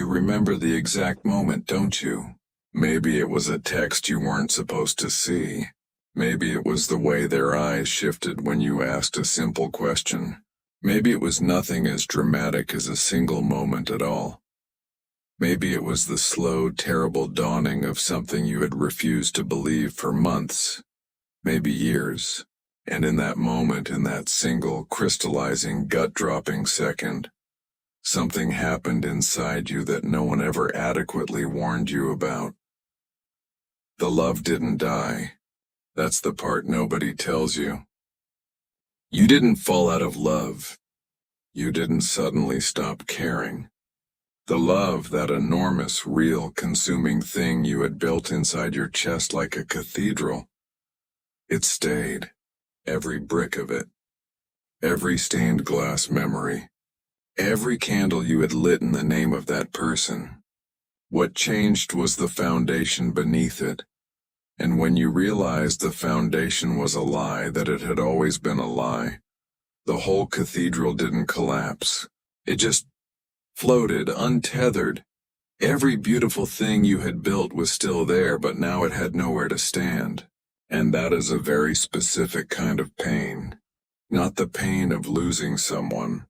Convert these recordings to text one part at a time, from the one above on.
remember the exact moment, don't you? Maybe it was a text you weren't supposed to see. Maybe it was the way their eyes shifted when you asked a simple question. Maybe it was nothing as dramatic as a single moment at all. Maybe it was the slow, terrible dawning of something you had refused to believe for months, maybe years. And in that moment, in that single, crystallizing, gut-dropping second, something happened inside you that no one ever adequately warned you about. The love didn't die. That's the part nobody tells you. You didn't fall out of love. You didn't suddenly stop caring. The love, that enormous, real, consuming thing you had built inside your chest like a cathedral, it stayed. Every brick of it. Every stained glass memory. Every candle you had lit in the name of that person. What changed was the foundation beneath it. And when you realized the foundation was a lie, that it had always been a lie, the whole cathedral didn't collapse. It just floated, untethered. Every beautiful thing you had built was still there, but now it had nowhere to stand. And that is a very specific kind of pain. Not the pain of losing someone.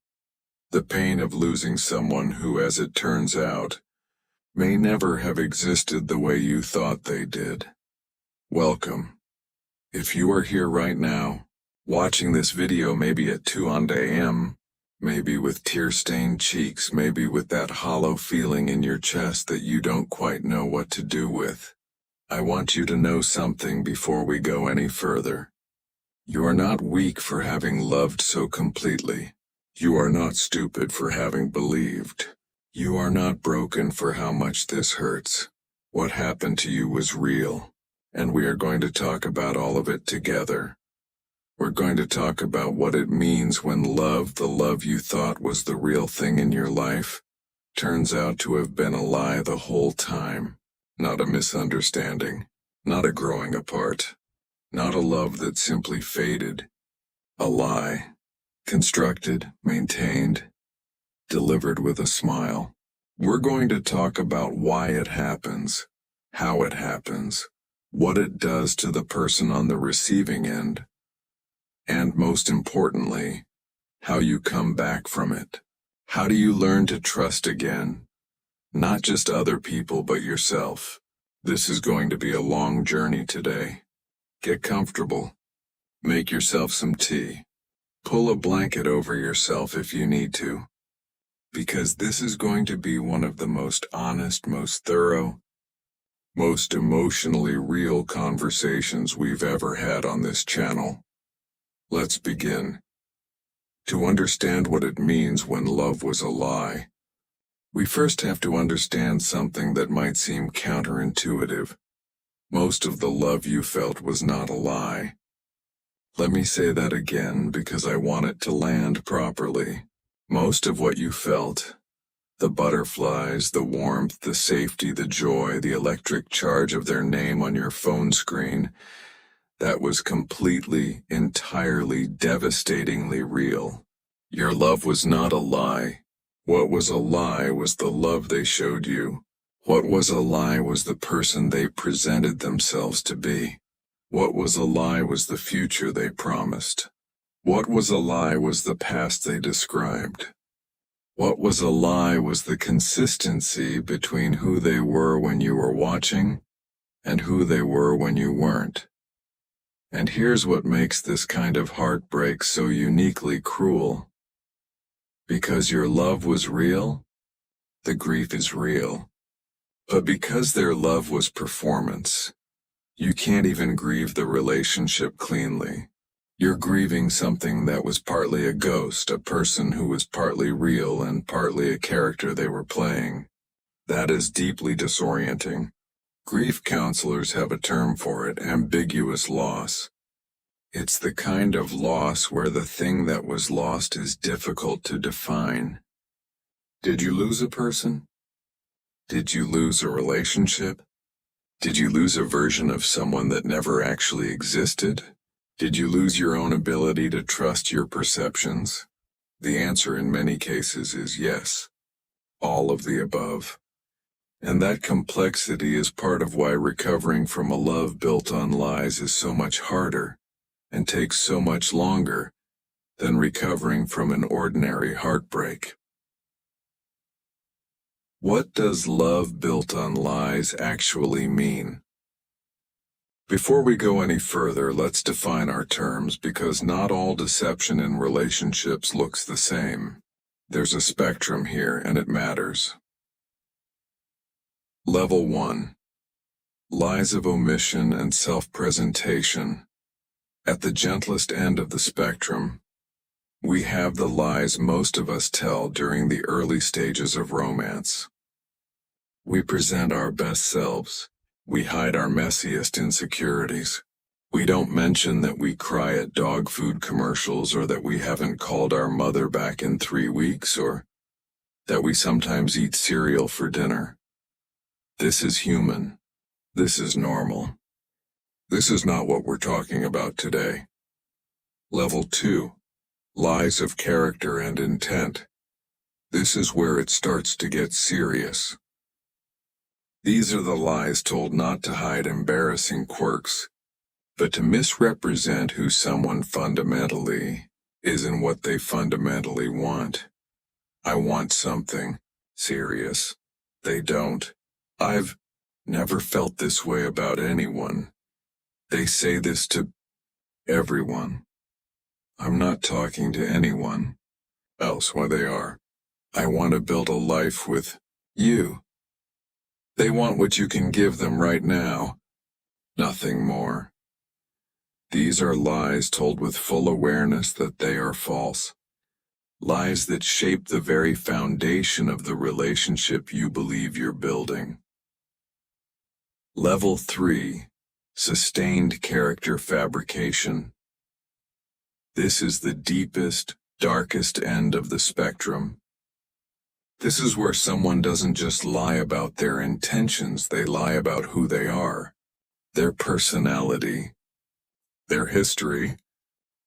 The pain of losing someone who, as it turns out, may never have existed the way you thought they did. Welcome. If you are here right now, watching this video maybe at 2 a.m., maybe with tear-stained cheeks, maybe with that hollow feeling in your chest that you don't quite know what to do with, I want you to know something before we go any further. You are not weak for having loved so completely. You are not stupid for having believed. You are not broken for how much this hurts. What happened to you was real, and we are going to talk about all of it together. We're going to talk about what it means when love, the love you thought was the real thing in your life, turns out to have been a lie the whole time. Not a misunderstanding, not a growing apart, not a love that simply faded. A lie, constructed, maintained, delivered with a smile. We're going to talk about why it happens, how it happens, what it does to the person on the receiving end, and most importantly, how you come back from it. How do you learn to trust again? Not just other people, but yourself. This is going to be a long journey today. Get comfortable. Make yourself some tea. Pull a blanket over yourself if you need to. Because this is going to be one of the most honest, most thorough, most emotionally real conversations we've ever had on this channel. Let's begin. To understand what it means when love was a lie, we first have to understand something that might seem counterintuitive. Most of the love you felt was not a lie. Let me say that again because I want it to land properly. Most of what you felt, the butterflies, the warmth, the safety, the joy, the electric charge of their name on your phone screen, that was completely, entirely, devastatingly real. Your love was not a lie. What was a lie was the love they showed you. What was a lie was the person they presented themselves to be. What was a lie was the future they promised. What was a lie was the past they described. What was a lie was the consistency between who they were when you were watching and who they were when you weren't. And here's what makes this kind of heartbreak so uniquely cruel. Because your love was real, the grief is real. But because their love was performance, you can't even grieve the relationship cleanly. You're grieving something that was partly a ghost, a person who was partly real and partly a character they were playing. That is deeply disorienting. Grief counselors have a term for it: ambiguous loss. It's the kind of loss where the thing that was lost is difficult to define. Did you lose a person? Did you lose a relationship? Did you lose a version of someone that never actually existed? Did you lose your own ability to trust your perceptions? The answer in many cases is yes. All of the above. And that complexity is part of why recovering from a love built on lies is so much harder and takes so much longer than recovering from an ordinary heartbreak. What does love built on lies actually mean? Before we go any further, let's define our terms because not all deception in relationships looks the same. There's a spectrum here and it matters. Level 1. Lies of omission and self-presentation. At the gentlest end of the spectrum, we have the lies most of us tell during the early stages of romance. We present our best selves. We hide our messiest insecurities. We don't mention that we cry at dog food commercials or that we haven't called our mother back in 3 weeks or that we sometimes eat cereal for dinner. This is human. This is normal. This is not what we're talking about today. Level 2. Lies of character and intent. This is where it starts to get serious. These are the lies told not to hide embarrassing quirks, but to misrepresent who someone fundamentally is and what they fundamentally want. I want something serious. They don't. I've never felt this way about anyone. They say this to everyone. I'm not talking to anyone else while they are. I want to build a life with you. They want what you can give them right now, nothing more. These are lies told with full awareness that they are false. Lies that shape the very foundation of the relationship you believe you're building. Level 3. Sustained character fabrication. This is the deepest, darkest end of the spectrum. This is where someone doesn't just lie about their intentions, they lie about who they are, their personality, their history,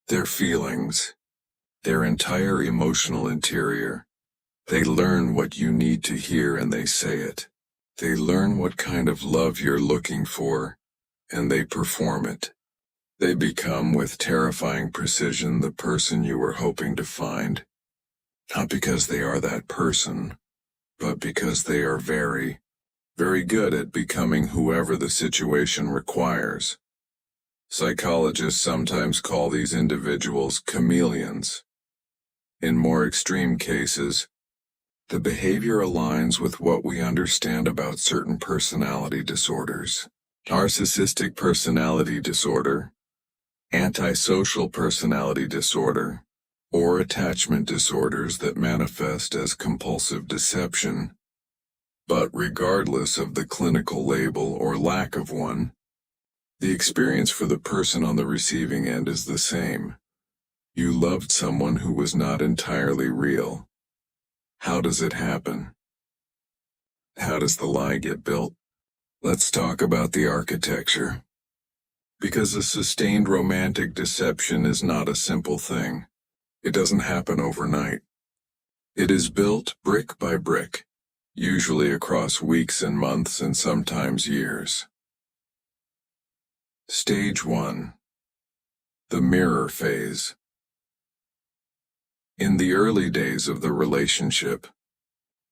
their feelings, their entire emotional interior. They learn what you need to hear and they say it. They learn what kind of love you're looking for, and they perform it. They become, with terrifying precision, the person you were hoping to find. Not because they are that person, but because they are very, very good at becoming whoever the situation requires. Psychologists sometimes call these individuals chameleons. In more extreme cases, the behavior aligns with what we understand about certain personality disorders. Narcissistic personality disorder, antisocial personality disorder, or attachment disorders that manifest as compulsive deception. But regardless of the clinical label or lack of one, the experience for the person on the receiving end is the same. You loved someone who was not entirely real. How does it happen? How does the lie get built? Let's talk about the architecture. Because a sustained romantic deception is not a simple thing. It doesn't happen overnight. It is built brick by brick, usually across weeks and months and sometimes years. Stage 1. The mirror phase. In the early days of the relationship,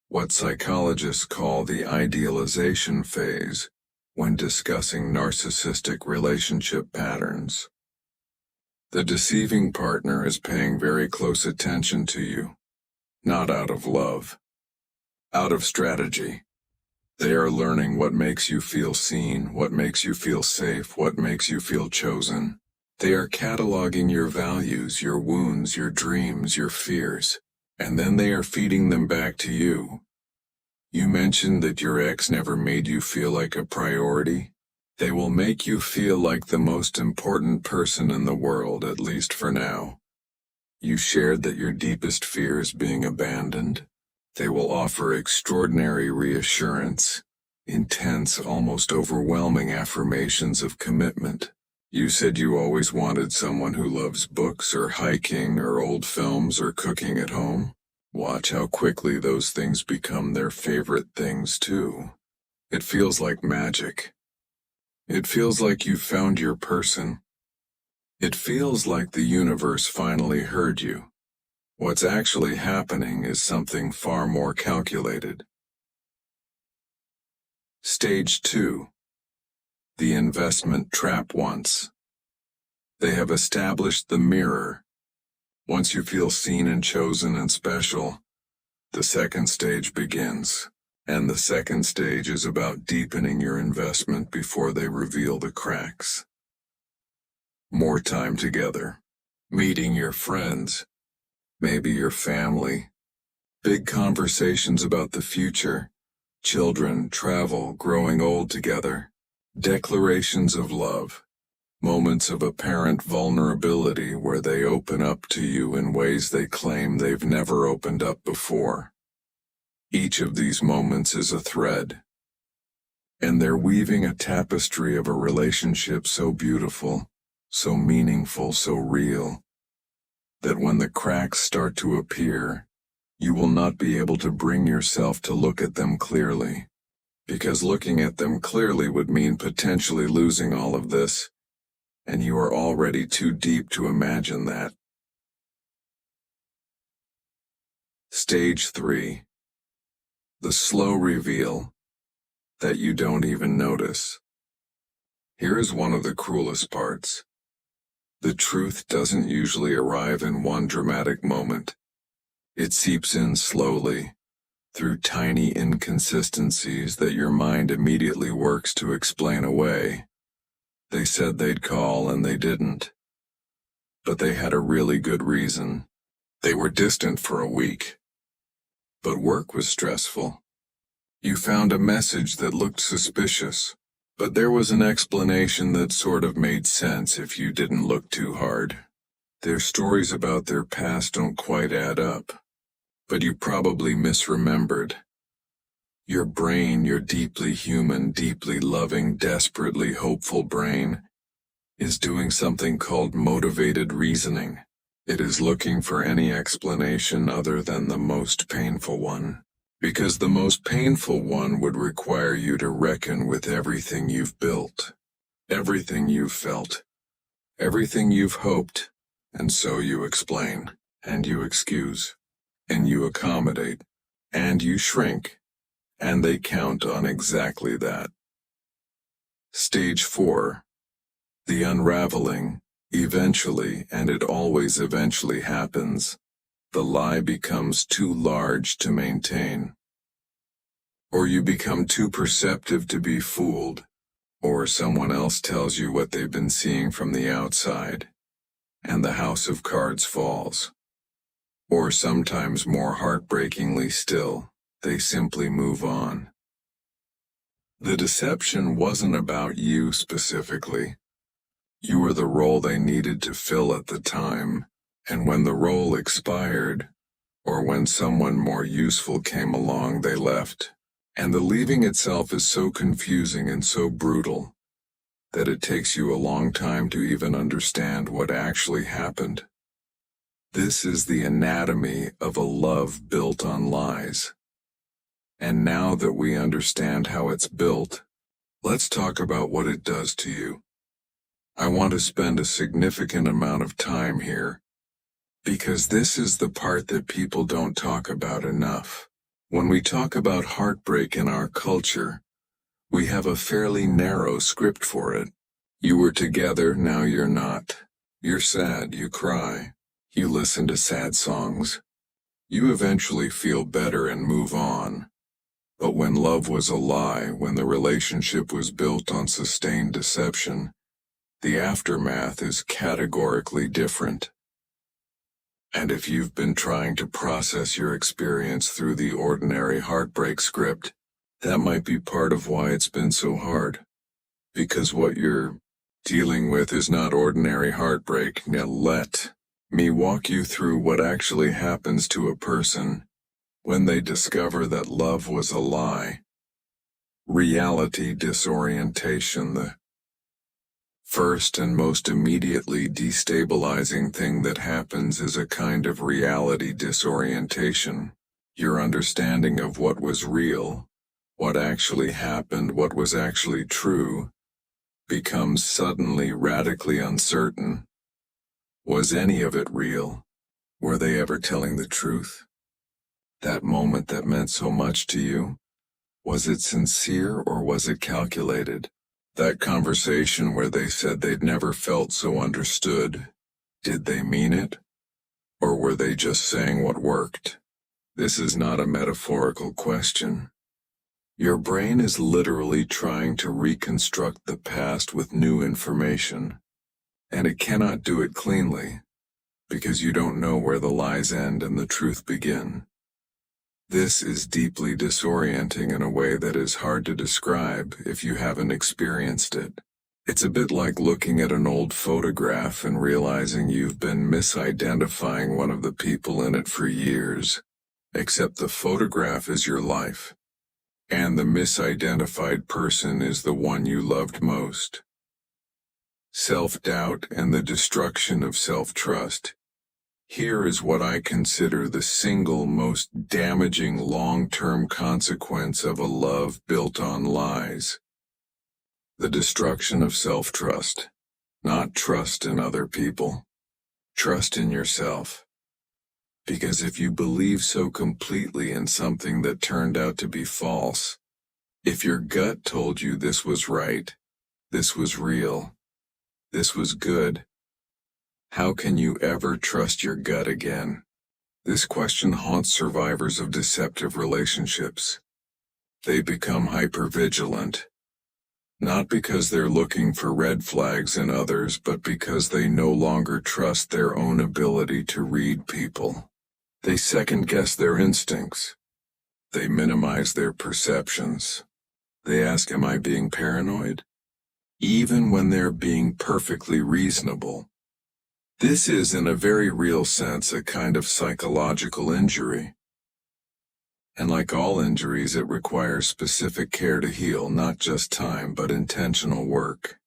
what psychologists call the idealization phase, when discussing narcissistic relationship patterns, the deceiving partner is paying very close attention to you, not out of love, out of strategy. They are learning what makes you feel seen, what makes you feel safe, what makes you feel chosen. They are cataloging your values, your wounds, your dreams, your fears, and then they are feeding them back to you. You mentioned that your ex never made you feel like a priority. They will make you feel like the most important person in the world, at least for now. You shared that your deepest fear is being abandoned. They will offer extraordinary reassurance, intense, almost overwhelming affirmations of commitment. You said you always wanted someone who loves books or hiking or old films or cooking at home. Watch how quickly those things become their favorite things too. It feels like magic. It feels like you found your person. It feels like the universe finally heard you. What's actually happening is something far more calculated. Stage 2. The investment trap. Once they have established the mirror, once you feel seen and chosen and special, the second stage begins. And the second stage is about deepening your investment before they reveal the cracks. More time together, meeting your friends, maybe your family, big conversations about the future, children, travel, growing old together, declarations of love, moments of apparent vulnerability where they open up to you in ways they claim they've never opened up before. Each of these moments is a thread, and they're weaving a tapestry of a relationship so beautiful, so meaningful, so real, that when the cracks start to appear, you will not be able to bring yourself to look at them clearly, because looking at them clearly would mean potentially losing all of this, and you are already too deep to imagine that. Stage 3. The slow reveal that you don't even notice. Here is one of the cruelest parts. The truth doesn't usually arrive in one dramatic moment. It seeps in slowly, through tiny inconsistencies that your mind immediately works to explain away. They said they'd call and they didn't. But they had a really good reason. They were distant for a week. But work was stressful. You found a message that looked suspicious, but there was an explanation that sort of made sense if you didn't look too hard. Their stories about their past don't quite add up, but you probably misremembered. Your brain, your deeply human, deeply loving, desperately hopeful brain, is doing something called motivated reasoning. It is looking for any explanation other than the most painful one, because the most painful one would require you to reckon with everything you've built, everything you've felt, everything you've hoped, and so you explain, and you excuse, and you accommodate, and you shrink, and they count on exactly that. Stage 4. The unraveling. Eventually, and it always eventually happens, the lie becomes too large to maintain. Or you become too perceptive to be fooled, or someone else tells you what they've been seeing from the outside, and the house of cards falls. Or sometimes more heartbreakingly still, they simply move on. The deception wasn't about you specifically. You were the role they needed to fill at the time, and when the role expired, or when someone more useful came along, they left. And the leaving itself is so confusing and so brutal that it takes you a long time to even understand what actually happened. This is the anatomy of a love built on lies. And now that we understand how it's built, let's talk about what it does to you. I want to spend a significant amount of time here, because this is the part that people don't talk about enough. When we talk about heartbreak in our culture, we have a fairly narrow script for it. You were together, now you're not. You're sad, you cry. You listen to sad songs. You eventually feel better and move on. But when love was a lie, when the relationship was built on sustained deception, the aftermath is categorically different. And if you've been trying to process your experience through the ordinary heartbreak script, that might be part of why it's been so hard. Because what you're dealing with is not ordinary heartbreak. Now let me walk you through what actually happens to a person when they discover that love was a lie. Reality disorientation. The first and most immediately destabilizing thing that happens is a kind of reality disorientation. Your understanding of what was real, what actually happened, what was actually true, becomes suddenly radically uncertain. Was any of it real? Were they ever telling the truth? That moment that meant so much to you, was it sincere or was it calculated? That conversation where they said they'd never felt so understood, did they mean it? Or were they just saying what worked? This is not a metaphorical question. Your brain is literally trying to reconstruct the past with new information, and it cannot do it cleanly, because you don't know where the lies end and the truth begin. This is deeply disorienting in a way that is hard to describe if you haven't experienced it. It's a bit like looking at an old photograph and realizing you've been misidentifying one of the people in it for years, except the photograph is your life, and the misidentified person is the one you loved most. Self-doubt and the destruction of self-trust. Here is what I consider the single most damaging long-term consequence of a love built on lies. The destruction of self-trust. Not trust in other people. Trust in yourself. Because if you believe so completely in something that turned out to be false, if your gut told you this was right, this was real, this was good, how can you ever trust your gut again? This question haunts survivors of deceptive relationships. They become hypervigilant, not because they're looking for red flags in others, but because they no longer trust their own ability to read people. They second-guess their instincts. They minimize their perceptions. They ask, am I being paranoid? Even when they're being perfectly reasonable. This is, in a very real sense, a kind of psychological injury. And like all injuries, it requires specific care to heal, not just time, but intentional work.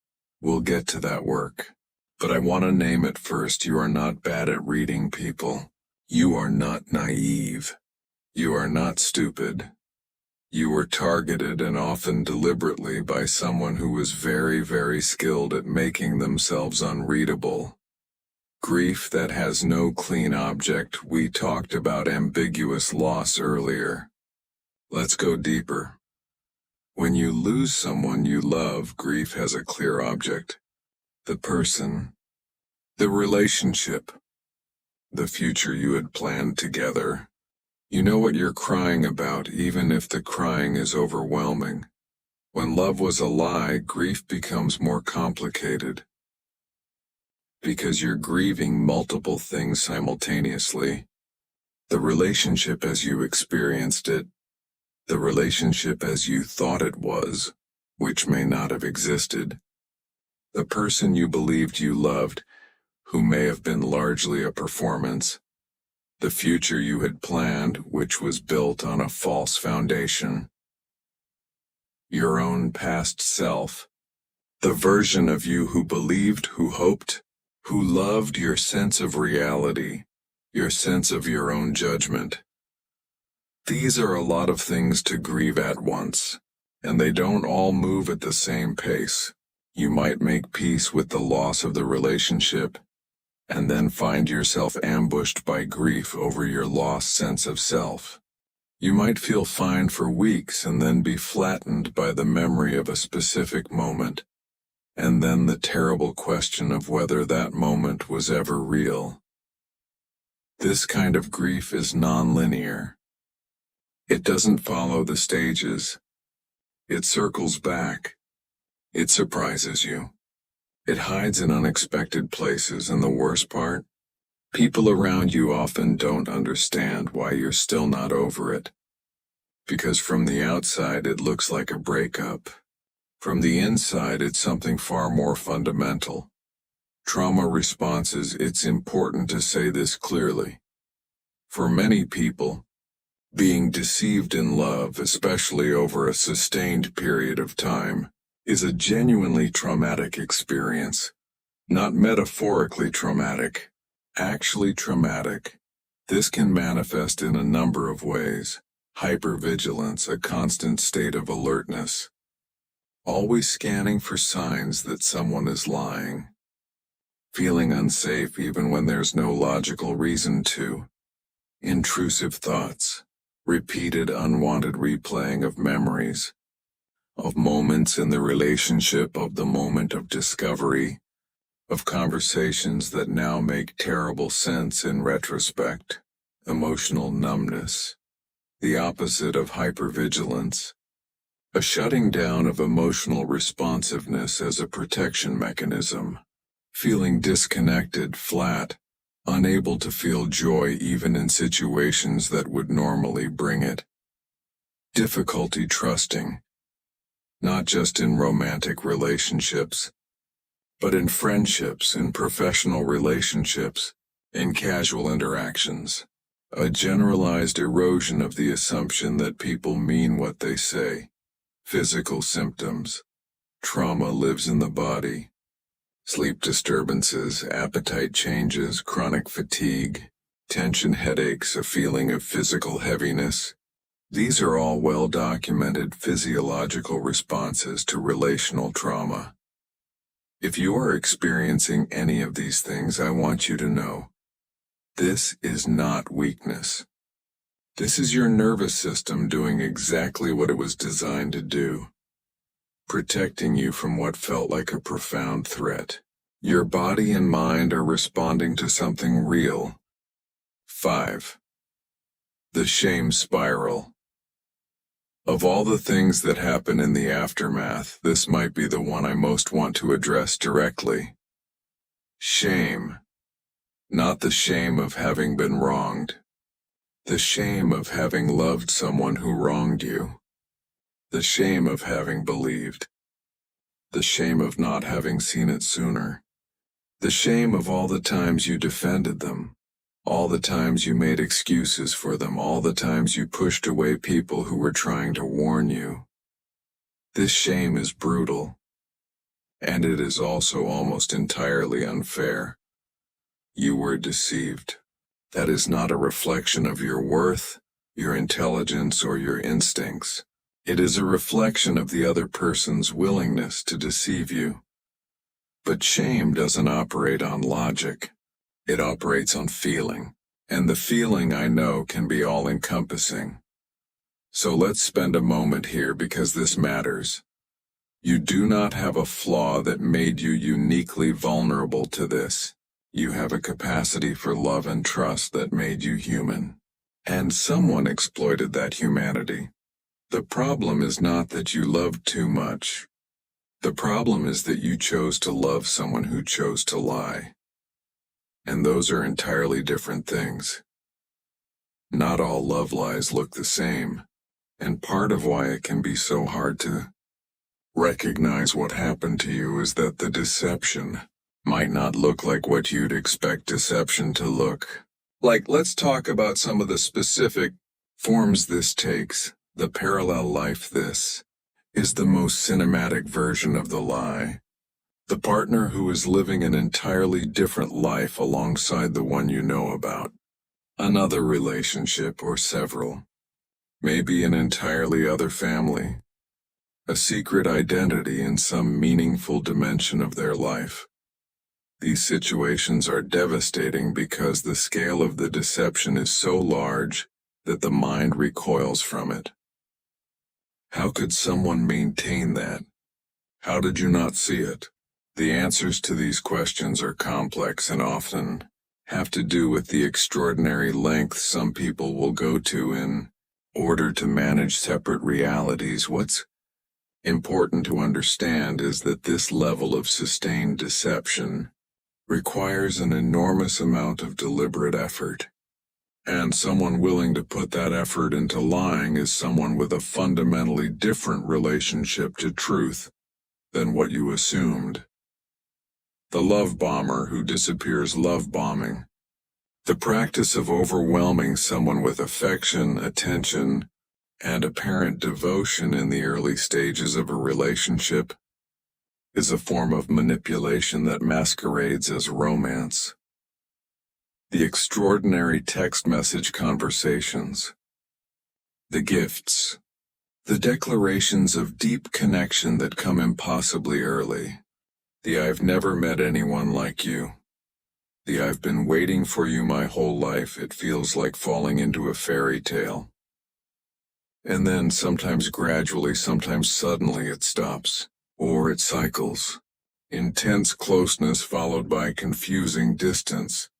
We'll get to that work. But I want to name it first. You are not bad at reading people. You are not naive. You are not stupid. You were targeted, and often deliberately, by someone who was very, very skilled at making themselves unreadable. Grief that has no clean object. We talked about ambiguous loss earlier. Let's go deeper. When you lose someone you love, grief has a clear object. The person. The relationship. The future you had planned together. You know what you're crying about, even if the crying is overwhelming. When love was a lie, grief becomes more complicated. Because you're grieving multiple things simultaneously. The relationship as you experienced it. The relationship as you thought it was, which may not have existed. The person you believed you loved, who may have been largely a performance. The future you had planned, which was built on a false foundation. Your own past self. The version of you who believed, who hoped, who loved, your sense of reality, your sense of your own judgment. These are a lot of things to grieve at once, and they don't all move at the same pace. You might make peace with the loss of the relationship, and then find yourself ambushed by grief over your lost sense of self. You might feel fine for weeks and then be flattened by the memory of a specific moment, and then the terrible question of whether that moment was ever real. This kind of grief is non-linear. It doesn't follow the stages. It circles back. It surprises you. It hides in unexpected places, and the worst part? People around you often don't understand why you're still not over it. Because from the outside it looks like a breakup. From the inside it's something far more fundamental. Trauma responses. It's important to say this clearly. For many people, being deceived in love, especially over a sustained period of time, is a genuinely traumatic experience. Not metaphorically traumatic, actually traumatic. This can manifest in a number of ways. Hypervigilance, a constant state of alertness. Always scanning for signs that someone is lying. Feeling unsafe even when there's no logical reason to. Intrusive thoughts. Repeated unwanted replaying of memories. Of moments in the relationship, of the moment of discovery. Of conversations that now make terrible sense in retrospect. Emotional numbness. The opposite of hypervigilance. A shutting down of emotional responsiveness as a protection mechanism. Feeling disconnected, flat, unable to feel joy even in situations that would normally bring it. Difficulty trusting. Not just in romantic relationships, but in friendships, in professional relationships, in casual interactions. A generalized erosion of the assumption that people mean what they say. Physical symptoms. Trauma lives in the body. Sleep disturbances, appetite changes, chronic fatigue, tension headaches, a feeling of physical heaviness. These are all well-documented physiological responses to relational trauma. If you are experiencing any of these things, I want you to know, this is not weakness. This is your nervous system doing exactly what it was designed to do. Protecting you from what felt like a profound threat. Your body and mind are responding to something real. 5. The shame spiral. Of all the things that happen in the aftermath, this might be the one I most want to address directly. Shame. Not the shame of having been wronged. The shame of having loved someone who wronged you. The shame of having believed. The shame of not having seen it sooner. The shame of all the times you defended them. All the times you made excuses for them. All the times you pushed away people who were trying to warn you. This shame is brutal. And it is also almost entirely unfair. You were deceived. That is not a reflection of your worth, your intelligence, or your instincts. It is a reflection of the other person's willingness to deceive you. But shame doesn't operate on logic. It operates on feeling. And the feeling, I know, can be all-encompassing. So let's spend a moment here because this matters. You do not have a flaw that made you uniquely vulnerable to this. You have a capacity for love and trust that made you human. And someone exploited that humanity. The problem is not that you loved too much. The problem is that you chose to love someone who chose to lie. And those are entirely different things. Not all love lies look the same, and part of why it can be so hard to recognize what happened to you is that the deception might not look like what you'd expect deception to look like. Let's talk about some of the specific forms this takes. The parallel life. This is the most cinematic version of the lie. The partner who is living an entirely different life alongside the one you know about. Another relationship or several. Maybe an entirely other family. A secret identity in some meaningful dimension of their life. These situations are devastating because the scale of the deception is so large that the mind recoils from it. How could someone maintain that? How did you not see it? The answers to these questions are complex and often have to do with the extraordinary lengths some people will go to in order to manage separate realities. What's important to understand is that this level of sustained deception requires an enormous amount of deliberate effort. And someone willing to put that effort into lying is someone with a fundamentally different relationship to truth than what you assumed. The love bomber who disappears love bombing. The practice of overwhelming someone with affection, attention, and apparent devotion in the early stages of a relationship is a form of manipulation that masquerades as romance. The extraordinary text message conversations. The gifts. The declarations of deep connection that come impossibly early. The "I've never met anyone like you." The "I've been waiting for you my whole life." It feels like falling into a fairy tale. And then, sometimes gradually, sometimes suddenly, it stops. Or it cycles. Intense closeness followed by confusing distance.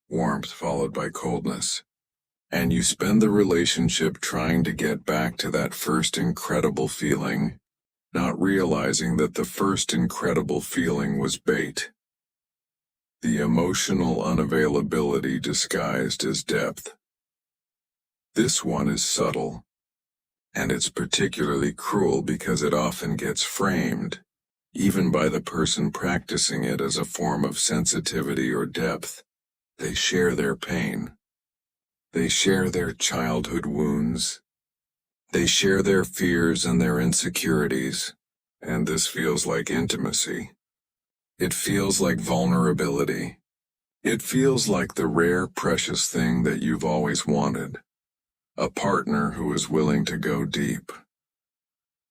Warmth followed by coldness. And you spend the relationship trying to get back to that first incredible feeling, not realizing that the first incredible feeling was bait. The emotional unavailability disguised as depth. This one is subtle, and it's particularly cruel because it often gets framed, even by the person practicing it, as a form of sensitivity or depth. They share their pain. They share their childhood wounds. They share their fears and their insecurities, and this feels like intimacy. It feels like vulnerability. It feels like the rare, precious thing that you've always wanted. A partner who is willing to go deep.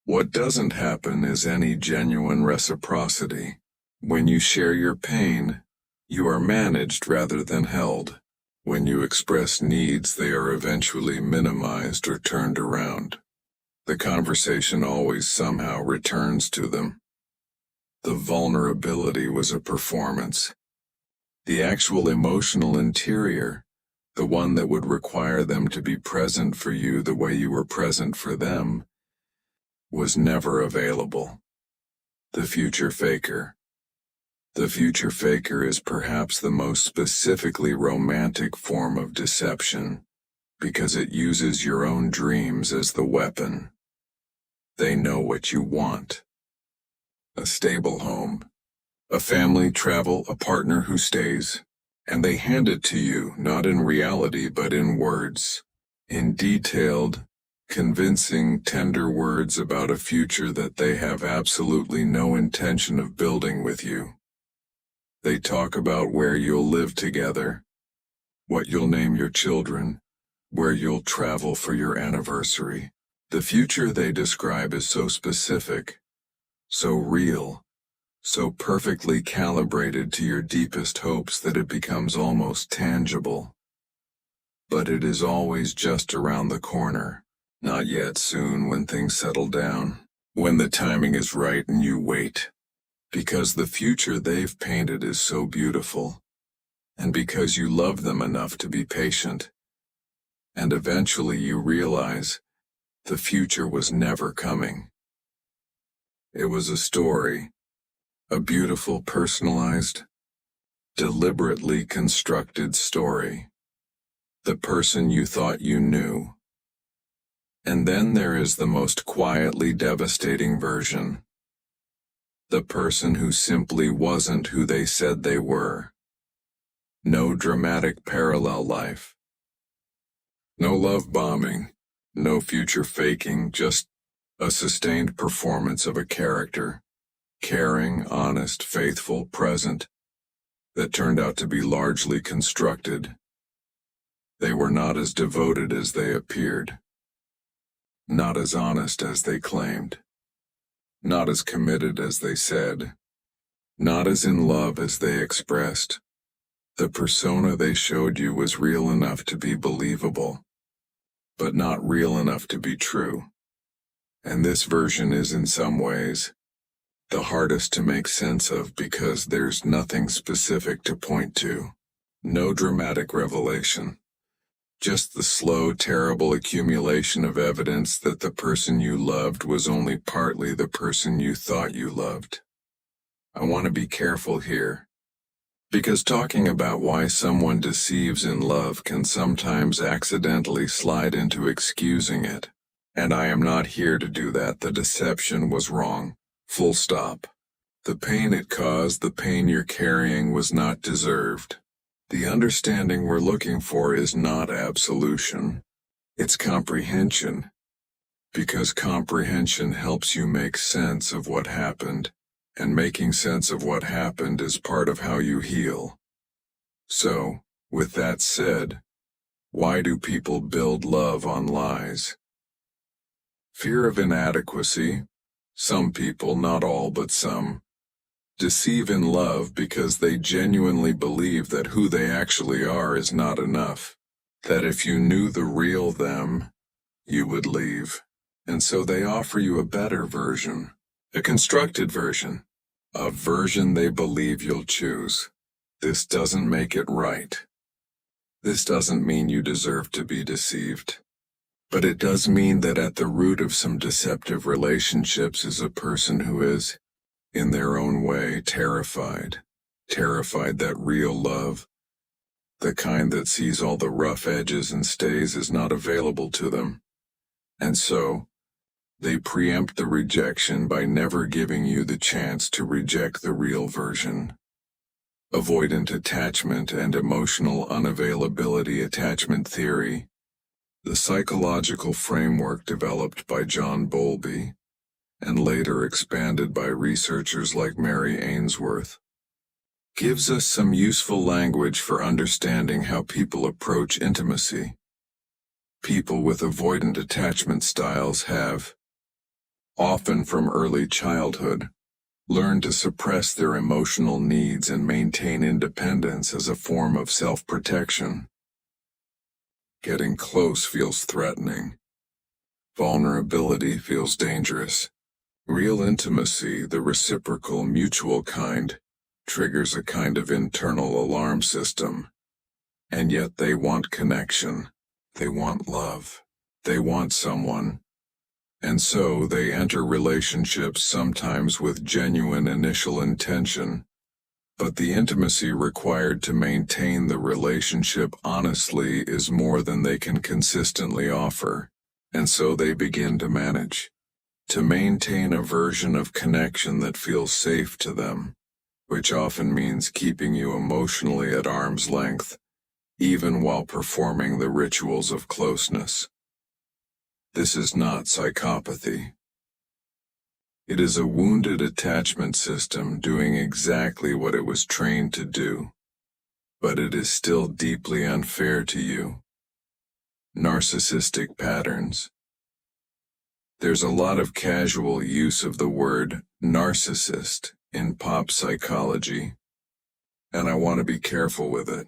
What doesn't happen is any genuine reciprocity. When you share your pain, you are managed rather than held. When you express needs, they are eventually minimized or turned around. The conversation always somehow returns to them. The vulnerability was a performance. The actual emotional interior, the one that would require them to be present for you the way you were present for them, was never available. The future faker. The future faker is perhaps the most specifically romantic form of deception, because it uses your own dreams as the weapon. They know what you want. A stable home, a family, travel, a partner who stays, and they hand it to you, not in reality but in words, in detailed, convincing, tender words about a future that they have absolutely no intention of building with you. They talk about where you'll live together, what you'll name your children, where you'll travel for your anniversary. The future they describe is so specific, so real, so perfectly calibrated to your deepest hopes that it becomes almost tangible. But it is always just around the corner, not yet soon, when things settle down, when the timing is right and you wait. Because the future they've painted is so beautiful, and because you love them enough to be patient. And eventually you realize the future was never coming. It was a story, a beautiful, personalized, deliberately constructed story. The person you thought you knew. And then there is the most quietly devastating version. The person who simply wasn't who they said they were. No dramatic parallel life. No love bombing, no future faking, just a sustained performance of a character, caring, honest, faithful, present, that turned out to be largely constructed. They were not as devoted as they appeared, not as honest as they claimed, not as committed as they said, not as in love as they expressed. The persona they showed you was real enough to be believable, but not real enough to be true. And this version is, in some ways, the hardest to make sense of, because there's nothing specific to point to. No dramatic revelation. Just the slow, terrible accumulation of evidence that the person you loved was only partly the person you thought you loved. I want to be careful here, because talking about why someone deceives in love can sometimes accidentally slide into excusing it. And I am not here to do that. The deception was wrong. Full stop. The pain it caused, the pain you're carrying, was not deserved. The understanding we're looking for is not absolution. It's comprehension. Because comprehension helps you make sense of what happened, and making sense of what happened is part of how you heal. So, with that said, why do people build love on lies? Fear of inadequacy. Some people, not all but some, deceive in love because they genuinely believe that who they actually are is not enough. That if you knew the real them, you would leave. And so they offer you a better version, a constructed version, a version they believe you'll choose. This doesn't make it right. This doesn't mean you deserve to be deceived. But it does mean that at the root of some deceptive relationships is a person who is, in their own way, terrified. Terrified that real love, the kind that sees all the rough edges and stays, is not available to them. And so, they preempt the rejection by never giving you the chance to reject the real version. Avoidant attachment and emotional unavailability attachment theory, the psychological framework developed by John Bowlby, and later expanded by researchers like Mary Ainsworth, gives us some useful language for understanding how people approach intimacy. People with avoidant attachment styles have, often from early childhood, learned to suppress their emotional needs and maintain independence as a form of self-protection. Getting close feels threatening. Vulnerability feels dangerous. Real intimacy, the reciprocal, mutual kind, triggers a kind of internal alarm system. And yet they want connection. They want love. They want someone. And so they enter relationships sometimes with genuine initial intention. But the intimacy required to maintain the relationship honestly is more than they can consistently offer. And so they begin to manage, to maintain a version of connection that feels safe to them, which often means keeping you emotionally at arm's length, even while performing the rituals of closeness. This is not psychopathy. It is a wounded attachment system doing exactly what it was trained to do, but it is still deeply unfair to you. Narcissistic patterns. There's a lot of casual use of the word narcissist in pop psychology, and I want to be careful with it.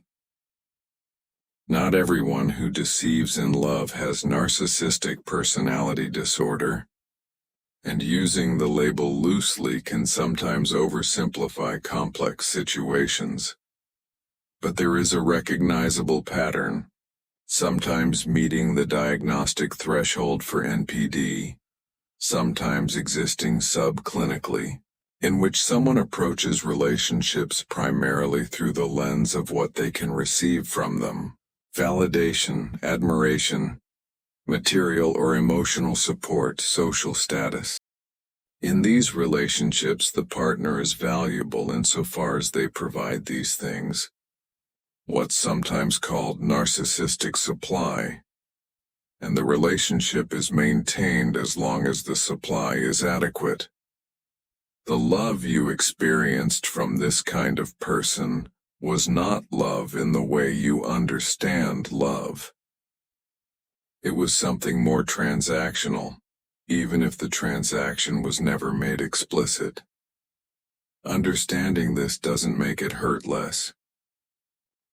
Not everyone who deceives in love has narcissistic personality disorder, and using the label loosely can sometimes oversimplify complex situations. But there is a recognizable pattern, sometimes meeting the diagnostic threshold for NPD, sometimes existing subclinically, in which someone approaches relationships primarily through the lens of what they can receive from them: validation, admiration, material or emotional support, social status. In these relationships, the partner is valuable insofar as they provide these things, what's sometimes called narcissistic supply, and the relationship is maintained as long as the supply is adequate. The love you experienced from this kind of person was not love in the way you understand love. It was something more transactional, even if the transaction was never made explicit. Understanding this doesn't make it hurt less,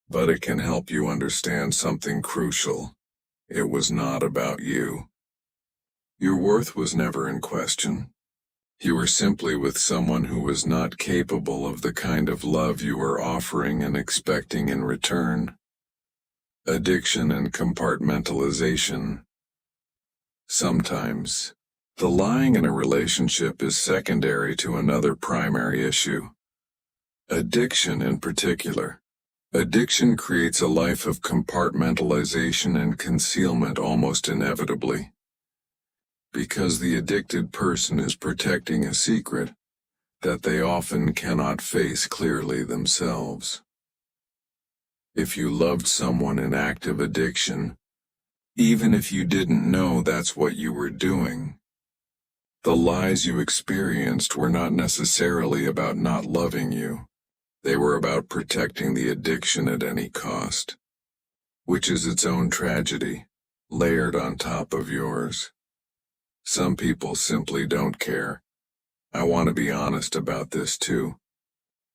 but it can help you understand something crucial. It was not about you. Your worth was never in question. You were simply with someone who was not capable of the kind of love you were offering and expecting in return. Addiction and compartmentalization. Sometimes, the lying in a relationship is secondary to another primary issue. Addiction in particular. Addiction creates a life of compartmentalization and concealment almost inevitably. Because the addicted person is protecting a secret that they often cannot face clearly themselves. If you loved someone in active addiction, even if you didn't know that's what you were doing, the lies you experienced were not necessarily about not loving you. They were about protecting the addiction at any cost, which is its own tragedy, layered on top of yours. Some people simply don't care. I want to be honest about this too.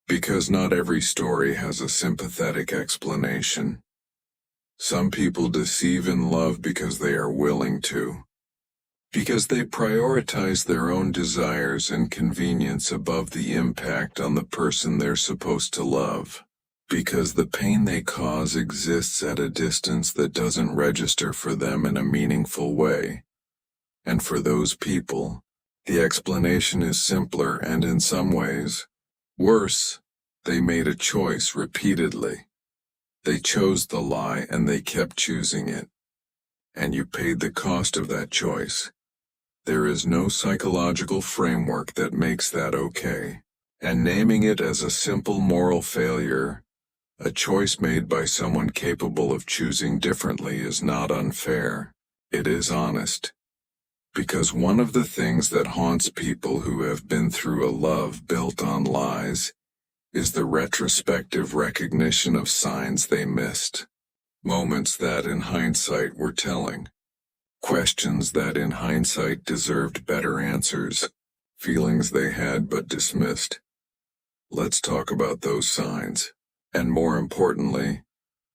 Because not every story has a sympathetic explanation. Some people deceive in love because they are willing to. Because they prioritize their own desires and convenience above the impact on the person they're supposed to love. Because the pain they cause exists at a distance that doesn't register for them in a meaningful way. And for those people, the explanation is simpler and in some ways, worse. They made a choice repeatedly. They chose the lie and they kept choosing it. And you paid the cost of that choice. There is no psychological framework that makes that okay. And naming it as a simple moral failure, a choice made by someone capable of choosing differently, is not unfair. It is honest. Because one of the things that haunts people who have been through a love built on lies is the retrospective recognition of signs they missed. Moments that in hindsight were telling. Questions that in hindsight deserved better answers. Feelings they had but dismissed. Let's talk about those signs. And more importantly,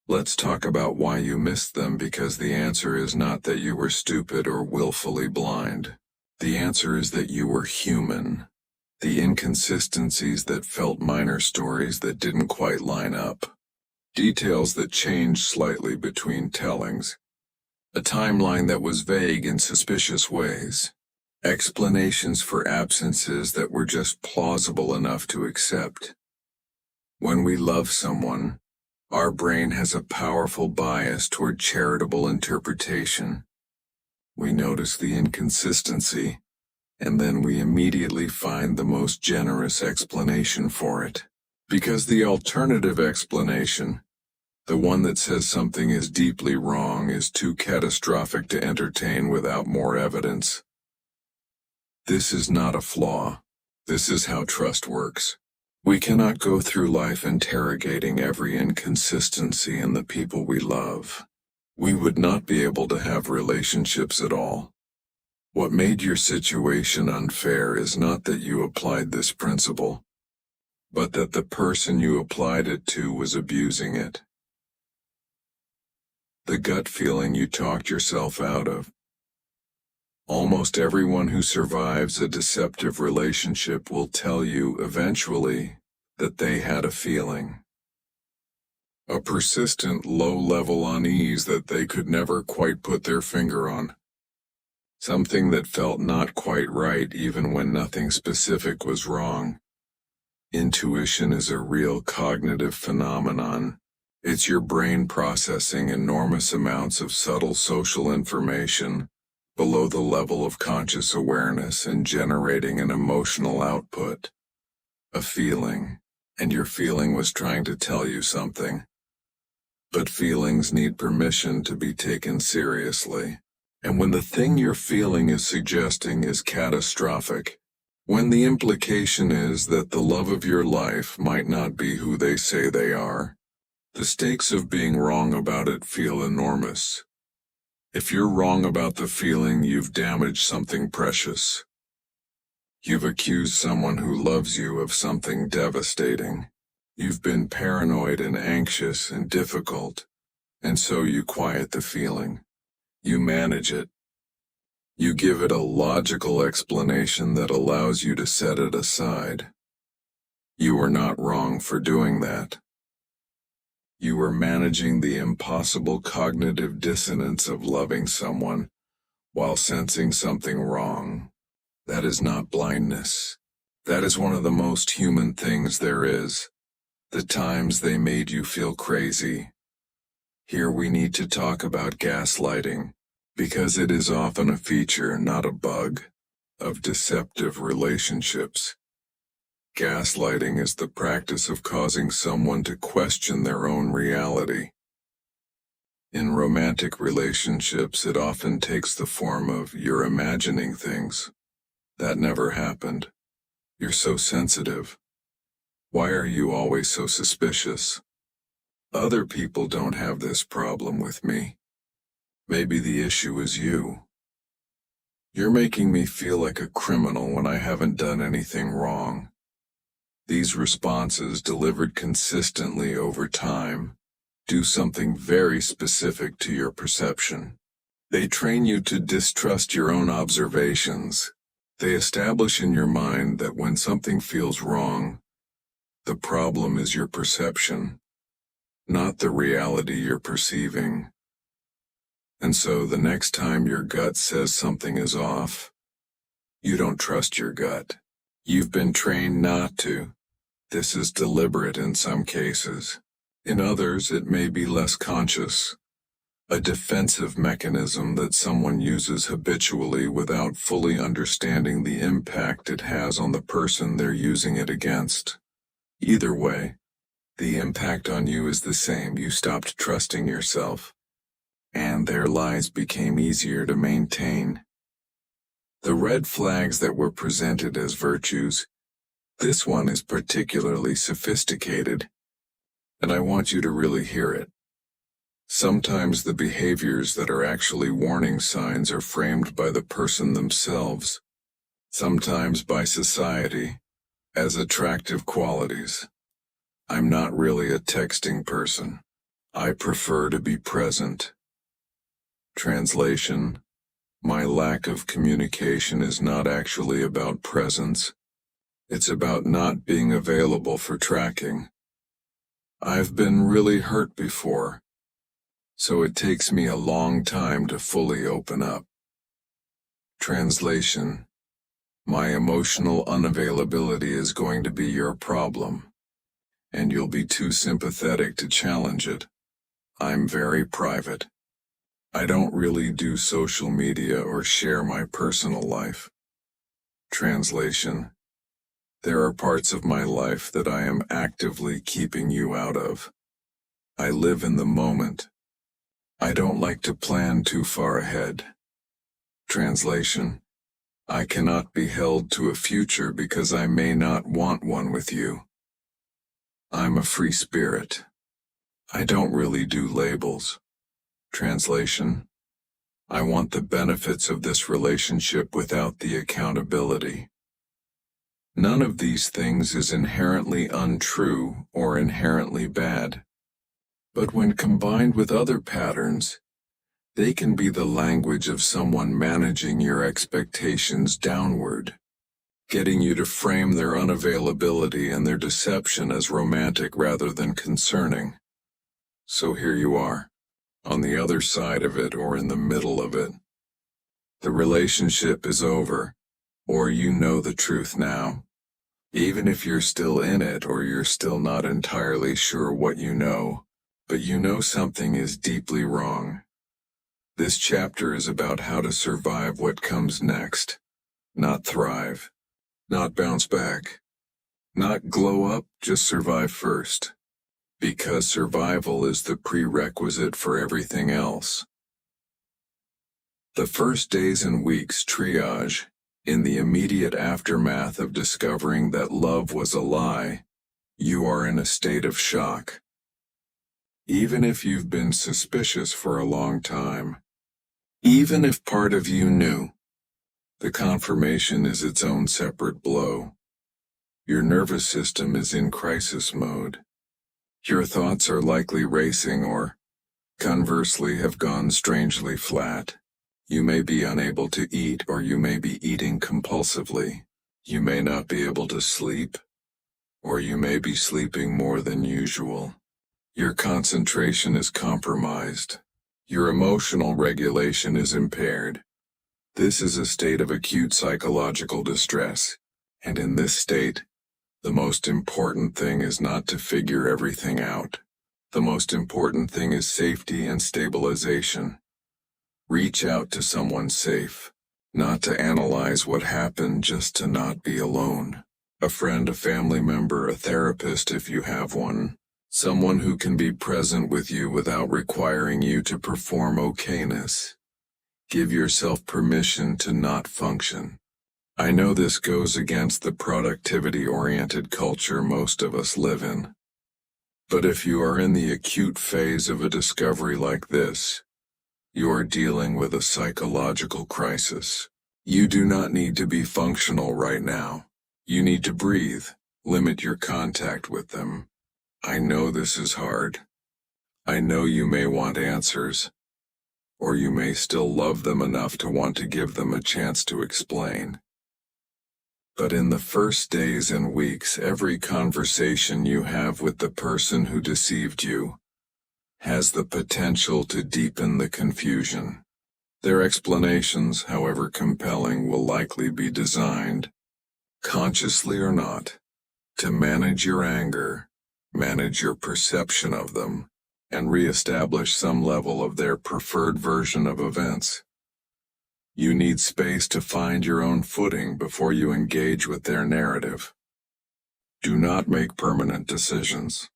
let's talk about why you missed them, because the answer is not that you were stupid or willfully blind. The answer is that you were human. The inconsistencies that felt minor stories that didn't quite line up. Details that changed slightly between tellings. A timeline that was vague in suspicious ways. Explanations for absences that were just plausible enough to accept. When we love someone, our brain has a powerful bias toward charitable interpretation. We notice the inconsistency, and then we immediately find the most generous explanation for it. Because the alternative explanation, the one that says something is deeply wrong, is too catastrophic to entertain without more evidence. This is not a flaw. This is how trust works. We cannot go through life interrogating every inconsistency in the people we love. We would not be able to have relationships at all. What made your situation unfair is not that you applied this principle, but that the person you applied it to was abusing it. The gut feeling you talked yourself out of. Almost everyone who survives a deceptive relationship will tell you eventually that they had a feeling. A persistent low-level unease that they could never quite put their finger on. Something that felt not quite right even when nothing specific was wrong. Intuition is a real cognitive phenomenon. It's your brain processing enormous amounts of subtle social information below the level of conscious awareness and generating an emotional output. A feeling, and your feeling was trying to tell you something. But feelings need permission to be taken seriously. And when the thing you're feeling is suggesting is catastrophic, when the implication is that the love of your life might not be who they say they are, the stakes of being wrong about it feel enormous. If you're wrong about the feeling, you've damaged something precious. You've accused someone who loves you of something devastating. You've been paranoid and anxious and difficult, and so you quiet the feeling. You manage it. You give it a logical explanation that allows you to set it aside. You were not wrong for doing that. You were managing the impossible cognitive dissonance of loving someone while sensing something wrong. That is not blindness. That is one of the most human things there is. The times they made you feel crazy. Here we need to talk about gaslighting, because it is often a feature, not a bug, of deceptive relationships. Gaslighting is the practice of causing someone to question their own reality. In romantic relationships, it often takes the form of "you're imagining things. That never happened. You're so sensitive. Why are you always so suspicious? Other people don't have this problem with me. Maybe the issue is you." You're making me feel like a criminal when I haven't done anything wrong. These responses, delivered consistently over time, do something very specific to your perception. They train you to distrust your own observations. They establish in your mind that when something feels wrong, the problem is your perception, not the reality you're perceiving. And so the next time your gut says something is off, you don't trust your gut. You've been trained not to. This is deliberate in some cases. In others, it may be less conscious. A defensive mechanism that someone uses habitually without fully understanding the impact it has on the person they're using it against. Either way, the impact on you is the same. You stopped trusting yourself, and their lies became easier to maintain. The red flags that were presented as virtues, this one is particularly sophisticated, and I want you to really hear it. Sometimes the behaviors that are actually warning signs are framed by the person themselves, sometimes by society, as attractive qualities. I'm not really a texting person. I prefer to be present. Translation: my lack of communication is not actually about presence. It's about not being available for tracking. I've been really hurt before, so it takes me a long time to fully open up. Translation: my emotional unavailability is going to be your problem, and you'll be too sympathetic to challenge it. I'm very private. I don't really do social media or share my personal life. Translation: there are parts of my life that I am actively keeping you out of. I live in the moment. I don't like to plan too far ahead. Translation: I cannot be held to a future because I may not want one with you. I'm a free spirit. I don't really do labels. Translation: I want the benefits of this relationship without the accountability. None of these things is inherently untrue or inherently bad. But when combined with other patterns, they can be the language of someone managing your expectations downward, getting you to frame their unavailability and their deception as romantic rather than concerning. So here you are, on the other side of it or in the middle of it. The relationship is over, or you know the truth now. Even if you're still in it or you're still not entirely sure what you know, but you know something is deeply wrong. This chapter is about how to survive what comes next, not thrive, not bounce back, not glow up, just survive first. Because survival is the prerequisite for everything else. The first days and weeks triage, in the immediate aftermath of discovering that love was a lie, you are in a state of shock. Even if you've been suspicious for a long time, even if part of you knew, the confirmation is its own separate blow. Your nervous system is in crisis mode. Your thoughts are likely racing or, conversely, have gone strangely flat. You may be unable to eat or you may be eating compulsively. You may not be able to sleep, or you may be sleeping more than usual. Your concentration is compromised. Your emotional regulation is impaired. This is a state of acute psychological distress, and in this state, the most important thing is not to figure everything out. The most important thing is safety and stabilization. Reach out to someone safe, not to analyze what happened, just to not be alone. A friend, a family member, a therapist if you have one. Someone who can be present with you without requiring you to perform okayness. Give yourself permission to not function. I know this goes against the productivity-oriented culture most of us live in. But if you are in the acute phase of a discovery like this, you are dealing with a psychological crisis. You do not need to be functional right now. You need to breathe, limit your contact with them. I know this is hard. I know you may want answers, or you may still love them enough to want to give them a chance to explain. But in the first days and weeks, every conversation you have with the person who deceived you has the potential to deepen the confusion. Their explanations, however compelling, will likely be designed, consciously or not, to manage your anger, manage your perception of them, and reestablish some level of their preferred version of events. You need space to find your own footing before you engage with their narrative. Do not make permanent decisions.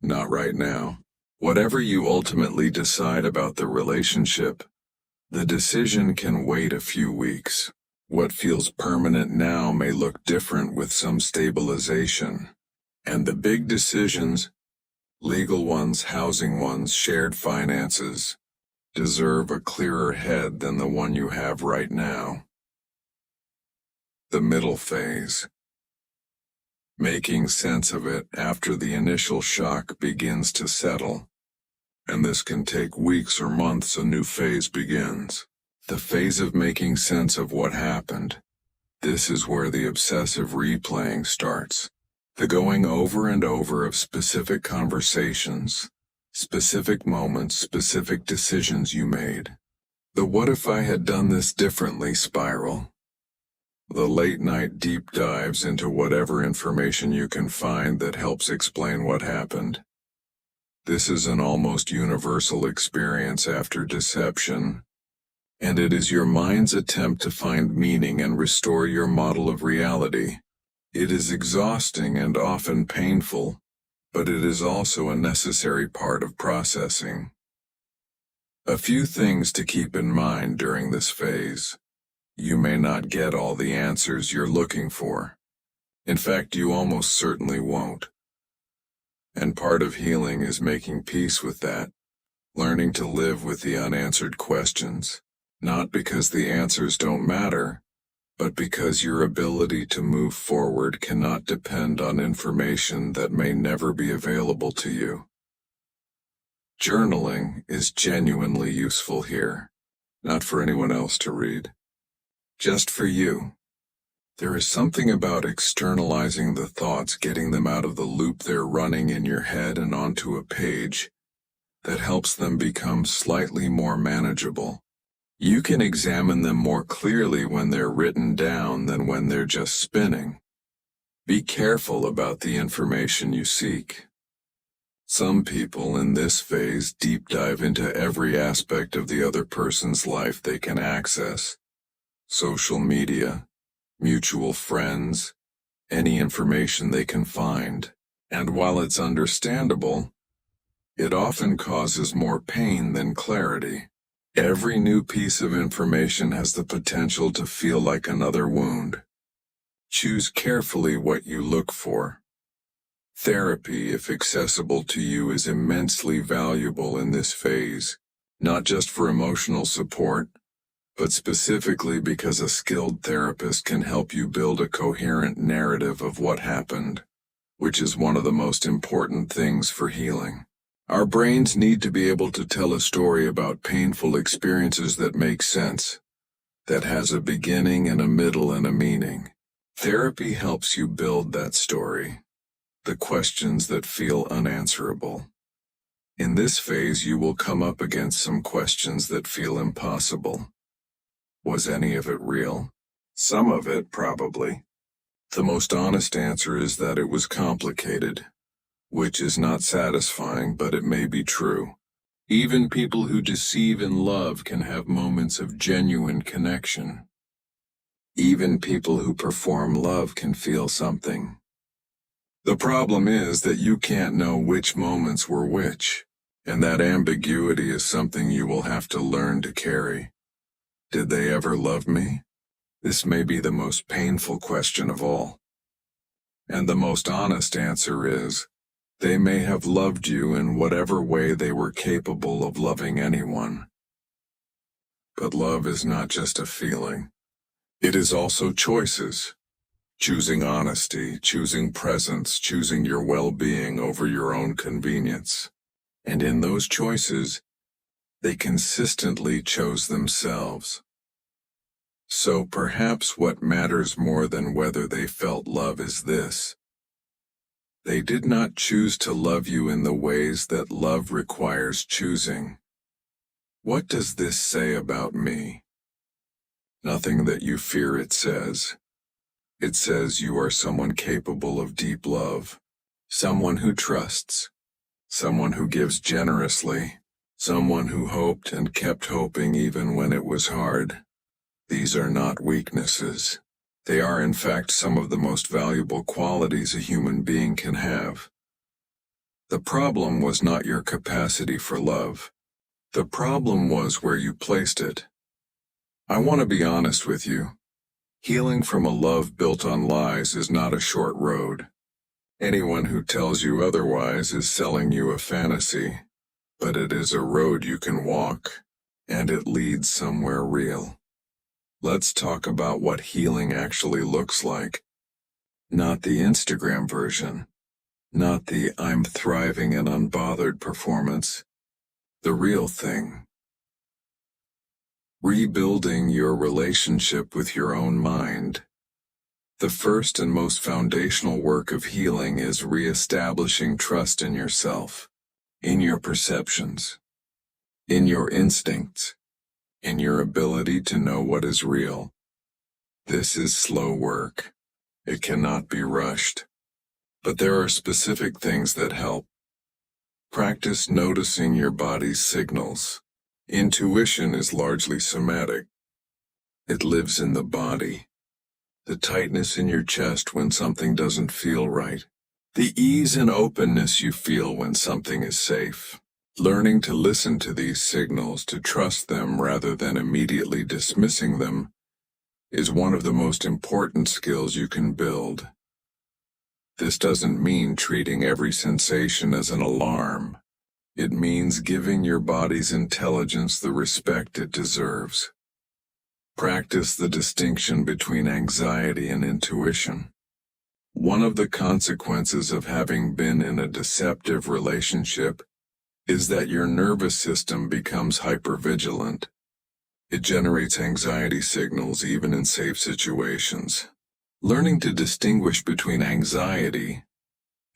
Not right now. Whatever you ultimately decide about the relationship, the decision can wait a few weeks. What feels permanent now may look different with some stabilization. And the big decisions, legal ones, housing ones, shared finances, deserve a clearer head than the one you have right now. The middle phase. Making sense of it after the initial shock begins to settle. And this can take weeks or months. A new phase begins. The phase of making sense of what happened. This is where the obsessive replaying starts. The going over and over of specific conversations, specific moments, specific decisions you made. The what if I had done this differently spiral. The late-night deep dives into whatever information you can find that helps explain what happened. This is an almost universal experience after deception, and it is your mind's attempt to find meaning and restore your model of reality. It is exhausting and often painful, but it is also a necessary part of processing. A few things to keep in mind during this phase. You may not get all the answers you're looking for. In fact, you almost certainly won't. And part of healing is making peace with that, learning to live with the unanswered questions, not because the answers don't matter, but because your ability to move forward cannot depend on information that may never be available to you. Journaling is genuinely useful here, not for anyone else to read. Just for you. There is something about externalizing the thoughts, getting them out of the loop they're running in your head and onto a page, that helps them become slightly more manageable. You can examine them more clearly when they're written down than when they're just spinning. Be careful about the information you seek. Some people in this phase deep dive into every aspect of the other person's life they can access. Social media, mutual friends, any information they can find. And while it's understandable, it often causes more pain than clarity. Every new piece of information has the potential to feel like another wound. Choose carefully what you look for. Therapy, if accessible to you, is immensely valuable in this phase, not just for emotional support, but specifically because a skilled therapist can help you build a coherent narrative of what happened, which is one of the most important things for healing. Our brains need to be able to tell a story about painful experiences that makes sense, that has a beginning and a middle and a meaning. Therapy helps you build that story, the questions that feel unanswerable. In this phase, you will come up against some questions that feel impossible. Was any of it real? Some of it, probably. The most honest answer is that it was complicated, which is not satisfying, but it may be true. Even people who deceive in love can have moments of genuine connection. Even people who perform love can feel something. The problem is that you can't know which moments were which, and that ambiguity is something you will have to learn to carry. Did they ever love me? This may be the most painful question of all. And the most honest answer is, they may have loved you in whatever way they were capable of loving anyone. But love is not just a feeling. It is also choices. Choosing honesty, choosing presence, choosing your well-being over your own convenience. And in those choices, they consistently chose themselves. So perhaps what matters more than whether they felt love is this: they did not choose to love you in the ways that love requires choosing. What does this say about me? Nothing that you fear it says. It says you are someone capable of deep love, someone who trusts, someone who gives generously, someone who hoped and kept hoping even when it was hard. These are not weaknesses. They are in fact some of the most valuable qualities a human being can have. The problem was not your capacity for love. The problem was where you placed it. I want to be honest with you. Healing from a love built on lies is not a short road. Anyone who tells you otherwise is selling you a fantasy. But it is a road you can walk, and it leads somewhere real. Let's talk about what healing actually looks like. Not the Instagram version. Not the "I'm thriving and unbothered" performance. The real thing. Rebuilding your relationship with your own mind. The first and most foundational work of healing is re-establishing trust in yourself, in your perceptions, in your instincts, in your ability to know what is real. This is slow work. It cannot be rushed. But there are specific things that help. Practice noticing your body's signals. Intuition is largely somatic. It lives in the body. The tightness in your chest when something doesn't feel right. The ease and openness you feel when something is safe. Learning to listen to these signals, to trust them rather than immediately dismissing them, is one of the most important skills you can build. This doesn't mean treating every sensation as an alarm. It means giving your body's intelligence the respect it deserves. Practice the distinction between anxiety and intuition. One of the consequences of having been in a deceptive relationship is that your nervous system becomes hypervigilant. It generates anxiety signals even in safe situations. Learning to distinguish between anxiety,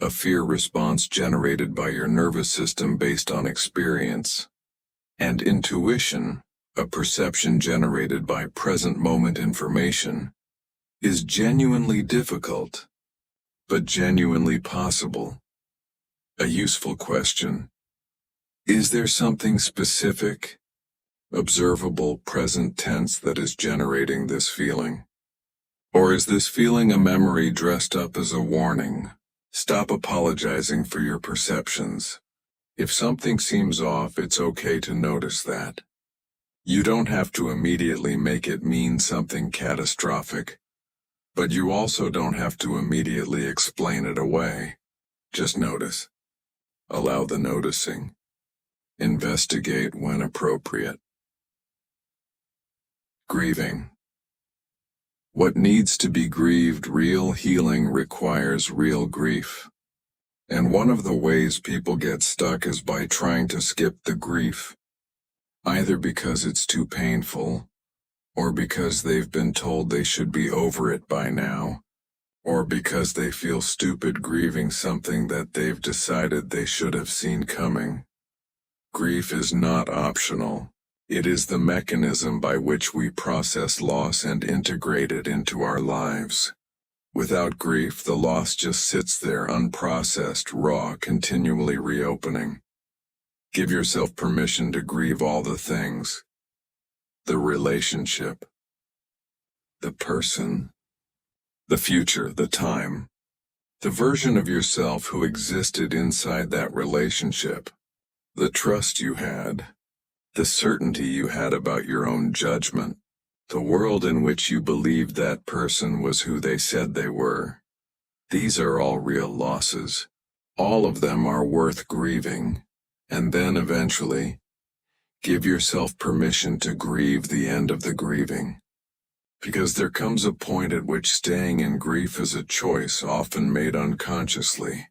a fear response generated by your nervous system based on experience, and intuition, a perception generated by present-moment information, is genuinely difficult, but genuinely possible. A useful question: is there something specific, observable, present tense that is generating this feeling? Or is this feeling a memory dressed up as a warning? Stop apologizing for your perceptions. If something seems off, it's okay to notice that. You don't have to immediately make it mean something catastrophic, but you also don't have to immediately explain it away. Just notice. Allow the noticing. Investigate when appropriate. Grieving. What needs to be grieved? Real healing requires real grief. And one of the ways people get stuck is by trying to skip the grief, either because it's too painful, or because they've been told they should be over it by now, or because they feel stupid grieving something that they've decided they should have seen coming. Grief is not optional. It is the mechanism by which we process loss and integrate it into our lives. Without grief, the loss just sits there unprocessed, raw, continually reopening. Give yourself permission to grieve all the things. The relationship. The person. The future, the time. The version of yourself who existed inside that relationship. The trust you had. The certainty you had about your own judgment. The world in which you believed that person was who they said they were. These are all real losses. All of them are worth grieving. And then eventually, give yourself permission to grieve the end of the grieving. Because there comes a point at which staying in grief is a choice often made unconsciously.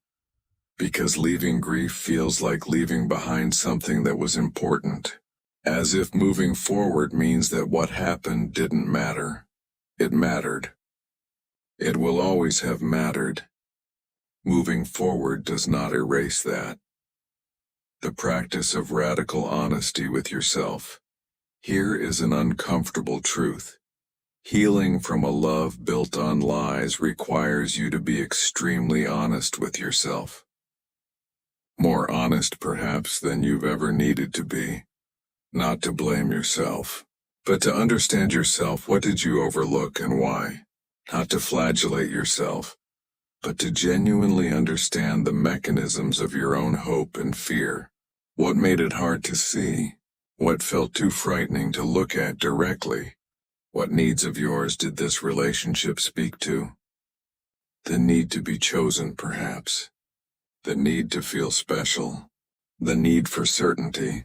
Because leaving grief feels like leaving behind something that was important. As if moving forward means that what happened didn't matter. It mattered. It will always have mattered. Moving forward does not erase that. The practice of radical honesty with yourself. Here is an uncomfortable truth. Healing from a love built on lies requires you to be extremely honest with yourself. More honest, perhaps, than you've ever needed to be. Not to blame yourself, but to understand yourself. What did you overlook and why? Not to flagellate yourself, but to genuinely understand the mechanisms of your own hope and fear. What made it hard to see? What felt too frightening to look at directly? What needs of yours did this relationship speak to? The need to be chosen, perhaps. The need to feel special. The need for certainty.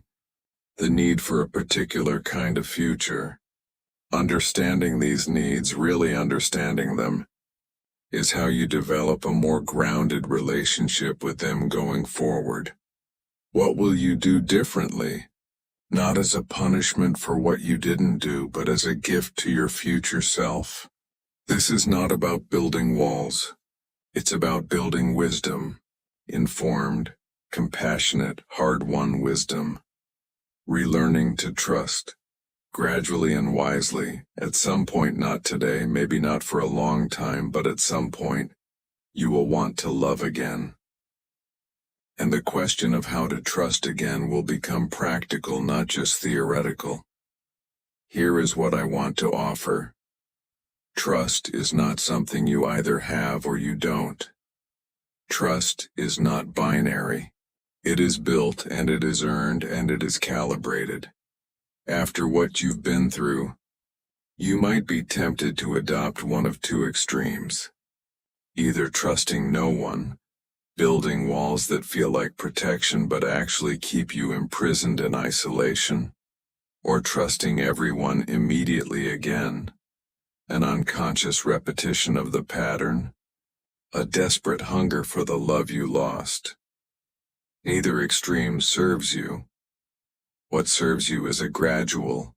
The need for a particular kind of future. Understanding these needs, really understanding them, is how you develop a more grounded relationship with them going forward. What will you do differently? Not as a punishment for what you didn't do, but as a gift to your future self. This is not about building walls. It's about building wisdom. Informed, compassionate, hard-won wisdom. Relearning to trust. Gradually and wisely, at some point, not today, maybe not for a long time, but at some point, you will want to love again. And the question of how to trust again will become practical, not just theoretical. Here is what I want to offer. Trust is not something you either have or you don't. Trust is not binary. It is built and it is earned and it is calibrated. After what you've been through, you might be tempted to adopt one of two extremes. Either trusting no one, building walls that feel like protection but actually keep you imprisoned in isolation, or trusting everyone immediately again, an unconscious repetition of the pattern, a desperate hunger for the love you lost. Neither extreme serves you. What serves you is a gradual,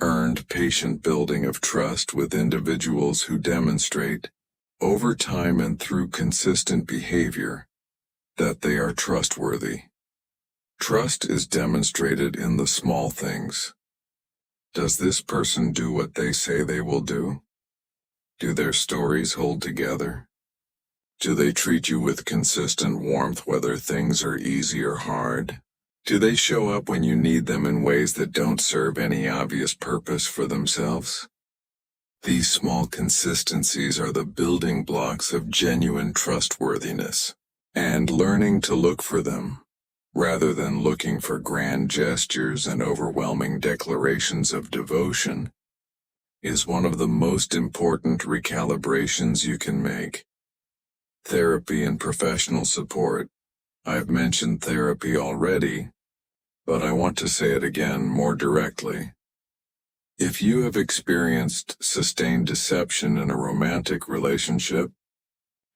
earned, patient building of trust with individuals who demonstrate, over time and through consistent behavior, that they are trustworthy. Trust is demonstrated in the small things. Does this person do what they say they will do? Do their stories hold together? Do they treat you with consistent warmth whether things are easy or hard? Do they show up when you need them in ways that don't serve any obvious purpose for themselves? These small consistencies are the building blocks of genuine trustworthiness, and learning to look for them, rather than looking for grand gestures and overwhelming declarations of devotion, is one of the most important recalibrations you can make. Therapy and professional support. I've mentioned therapy already, but I want to say it again more directly. If you have experienced sustained deception in a romantic relationship,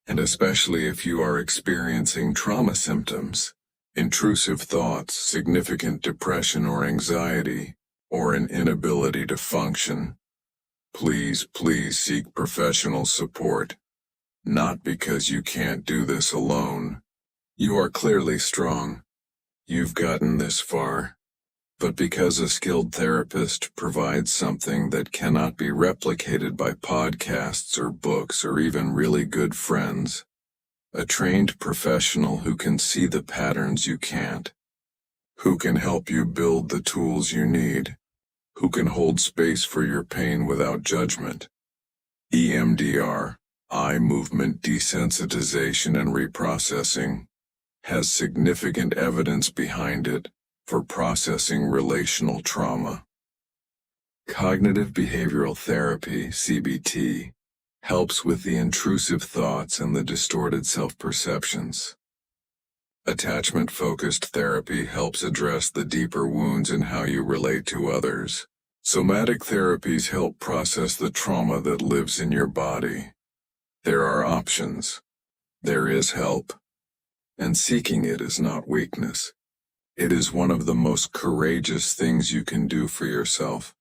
and especially if you are experiencing trauma symptoms, intrusive thoughts, significant depression or anxiety, or an inability to function, please seek professional support. Not because you can't do this alone. You are clearly strong. You've gotten this far. But because a skilled therapist provides something that cannot be replicated by podcasts or books or even really good friends, a trained professional who can see the patterns you can't, who can help you build the tools you need, who can hold space for your pain without judgment. EMDR, eye movement desensitization and reprocessing, has significant evidence behind it for processing relational trauma. Cognitive behavioral therapy, CBT, helps with the intrusive thoughts and the distorted self-perceptions. Attachment-focused therapy helps address the deeper wounds in how you relate to others, Somatic therapies help process the trauma that lives in your body. There are options. There is help. And seeking it is not weakness. It is one of the most courageous things you can do for yourself.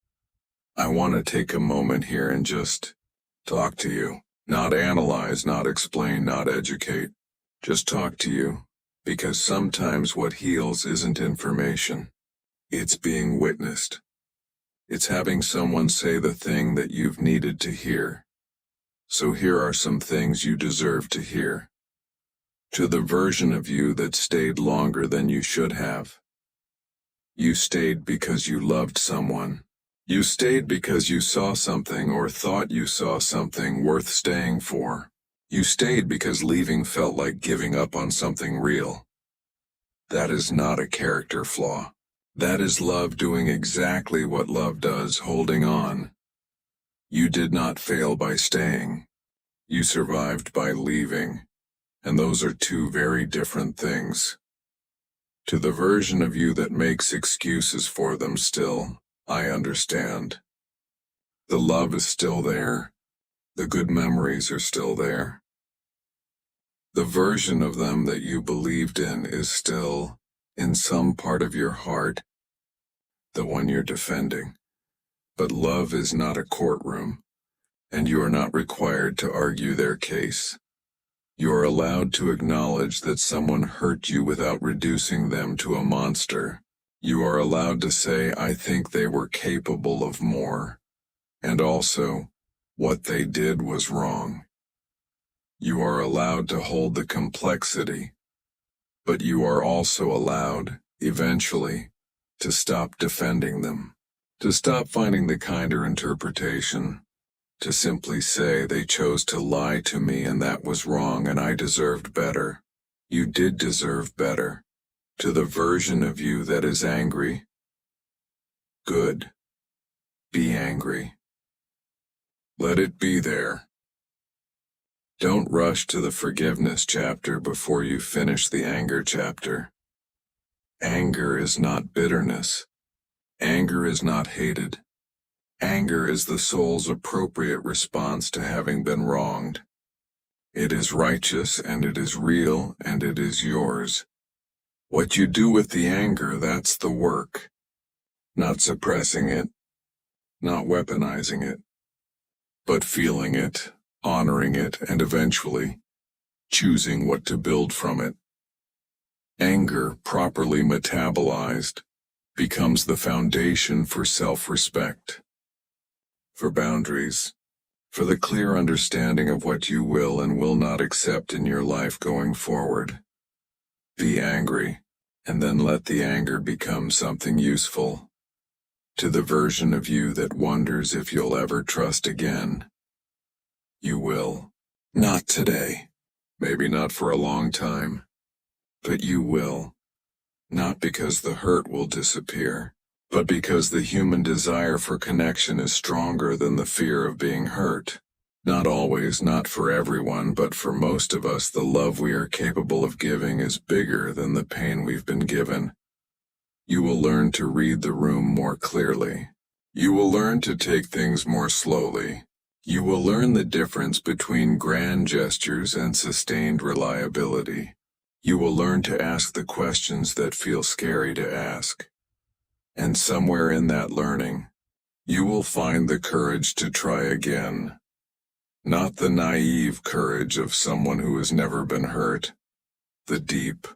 I want to take a moment here and just talk to you. Not analyze, not explain, not educate. Just talk to you. Because sometimes what heals isn't information. It's being witnessed. It's having someone say the thing that you've needed to hear. So here are some things you deserve to hear. To the version of you that stayed longer than you should have. You stayed because you loved someone. You stayed because you saw something or thought you saw something worth staying for. You stayed because leaving felt like giving up on something real. That is not a character flaw. That is love doing exactly what love does, holding on. You did not fail by staying. You survived by leaving. And those are two very different things. To the version of you that makes excuses for them still, I understand. The love is still there. The good memories are still there. The version of them that you believed in is still, in some part of your heart, the one you're defending. But love is not a courtroom, and you are not required to argue their case. You are allowed to acknowledge that someone hurt you without reducing them to a monster. You are allowed to say, I think they were capable of more. And also, what they did was wrong. You are allowed to hold the complexity. But you are also allowed, eventually, to stop defending them. To stop finding the kinder interpretation. To simply say they chose to lie to me and that was wrong and I deserved better. You did deserve better. To the version of you that is angry. Good. Be angry. Let it be there. Don't rush to the forgiveness chapter before you finish the anger chapter. Anger is not bitterness. Anger is not hated. Anger is the soul's appropriate response to having been wronged. It is righteous and it is real and it is yours. What you do with the anger, that's the work. Not suppressing it, not weaponizing it, but feeling it, honoring it, and eventually choosing what to build from it. Anger, properly metabolized, becomes the foundation for self-respect. For boundaries, for the clear understanding of what you will and will not accept in your life going forward. Be angry, and then let the anger become something useful. To the version of you that wonders if you'll ever trust again. You will. Not today. Maybe not for a long time. But you will. Not because the hurt will disappear, but because the human desire for connection is stronger than the fear of being hurt. Not always, not for everyone, but for most of us the love we are capable of giving is bigger than the pain we've been given. You will learn to read the room more clearly. You will learn to take things more slowly. You will learn the difference between grand gestures and sustained reliability. You will learn to ask the questions that feel scary to ask. And somewhere in that learning, you will find the courage to try again. Not the naive courage of someone who has never been hurt. The deep,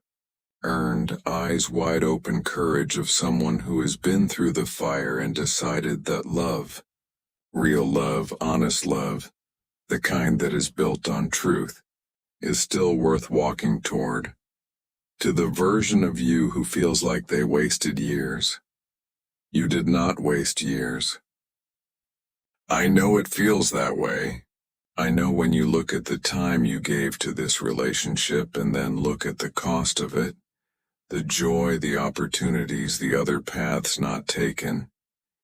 earned, eyes wide open courage of someone who has been through the fire and decided that love, real love, honest love, the kind that is built on truth, is still worth walking toward. To the version of you who feels like they wasted years. You did not waste years. I know it feels that way. I know when you look at the time you gave to this relationship and then look at the cost of it, the joy, the opportunities, the other paths not taken,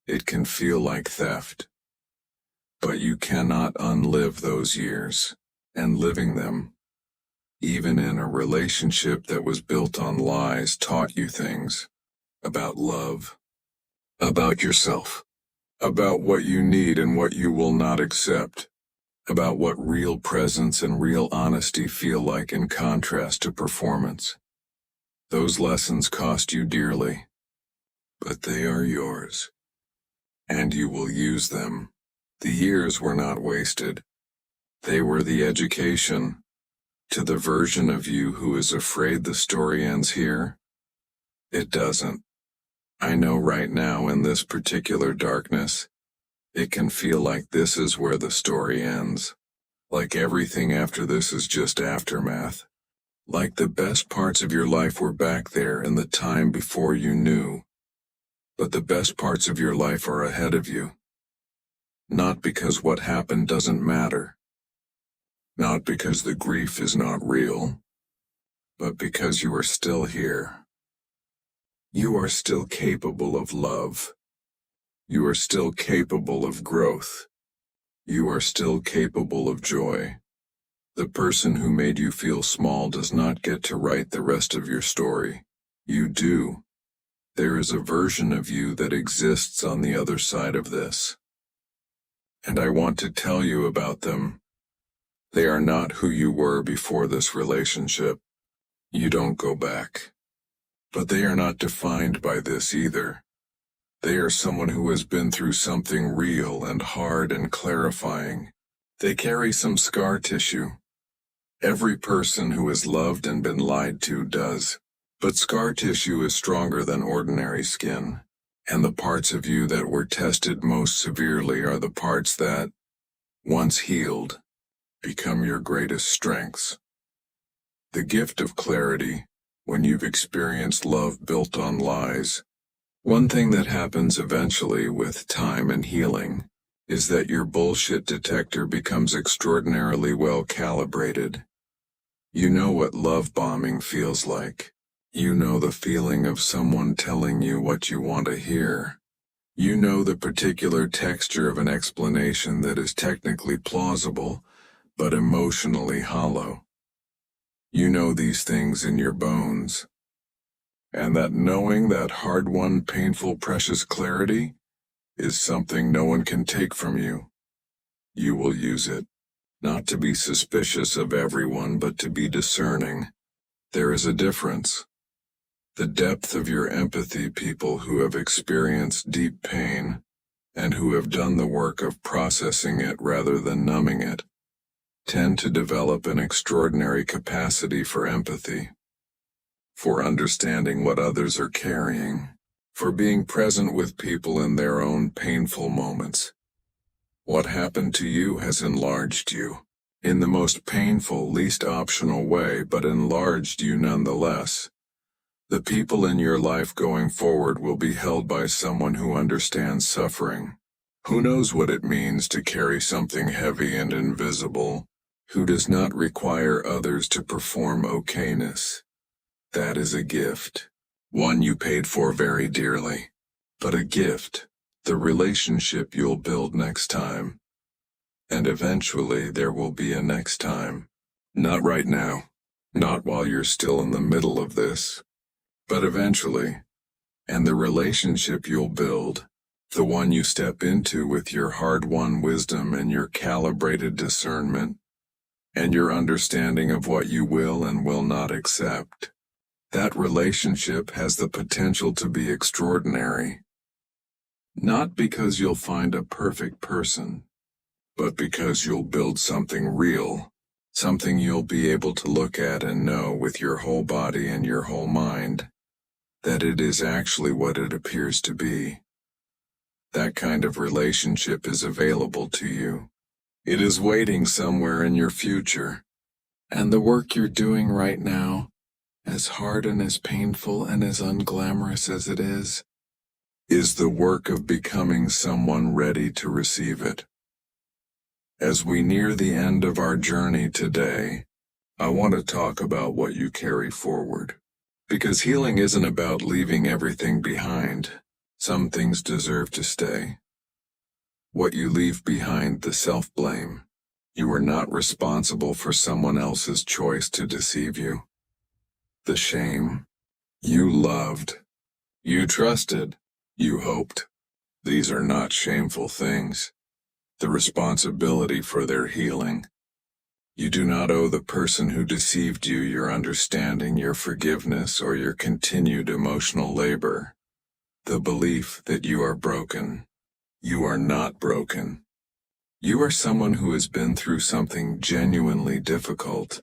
it can feel like theft. But you cannot unlive those years, and living them, even in a relationship that was built on lies, taught you things about love, about yourself, about what you need and what you will not accept, about what real presence and real honesty feel like in contrast to performance. Those lessons cost you dearly, but they are yours, and you will use them. The years were not wasted. They were the education to the version of you who is afraid the story ends here. It doesn't. I know right now in this particular darkness, it can feel like this is where the story ends. Like everything after this is just aftermath. Like the best parts of your life were back there in the time before you knew. But the best parts of your life are ahead of you. Not because what happened doesn't matter. Not because the grief is not real. But because you are still here. You are still capable of love. You are still capable of growth. You are still capable of joy. The person who made you feel small does not get to write the rest of your story. You do. There is a version of you that exists on the other side of this. And I want to tell you about them. They are not who you were before this relationship. You don't go back. But they are not defined by this either. They are someone who has been through something real and hard and clarifying. They carry some scar tissue. Every person who has loved and been lied to does. But scar tissue is stronger than ordinary skin. And the parts of you that were tested most severely are the parts that, once healed, become your greatest strengths. The gift of clarity, when you've experienced love built on lies. One thing that happens eventually with time and healing is that your bullshit detector becomes extraordinarily well calibrated. You know what love bombing feels like. You know the feeling of someone telling you what you want to hear. You know the particular texture of an explanation that is technically plausible, but emotionally hollow. You know these things in your bones. And that knowing, that hard-won, painful, precious clarity, is something no one can take from you. You will use it, not to be suspicious of everyone, but to be discerning. There is a difference. The depth of your empathy, people who have experienced deep pain, and who have done the work of processing it rather than numbing it, tend to develop an extraordinary capacity for empathy, for understanding what others are carrying, for being present with people in their own painful moments. What happened to you has enlarged you, in the most painful, least optional way, but enlarged you nonetheless. The people in your life going forward will be held by someone who understands suffering, who knows what it means to carry something heavy and invisible, who does not require others to perform okayness. That is a gift, one you paid for very dearly, but a gift, the relationship you'll build next time. And eventually there will be a next time. Not right now, not while you're still in the middle of this. But eventually, and the relationship you'll build, the one you step into with your hard-won wisdom and your calibrated discernment, and your understanding of what you will and will not accept, that relationship has the potential to be extraordinary. Not because you'll find a perfect person, but because you'll build something real, something you'll be able to look at and know with your whole body and your whole mind, that it is actually what it appears to be. That kind of relationship is available to you. It is waiting somewhere in your future. And the work you're doing right now, as hard and as painful and as unglamorous as it is the work of becoming someone ready to receive it. As we near the end of our journey today, I want to talk about what you carry forward. Because healing isn't about leaving everything behind. Some things deserve to stay. What you leave behind, the self-blame. You are not responsible for someone else's choice to deceive you. The shame. You loved. You trusted. You hoped. These are not shameful things. The responsibility for their healing. You do not owe the person who deceived you your understanding, your forgiveness, or your continued emotional labor. The belief that you are broken. You are not broken. You are someone who has been through something genuinely difficult,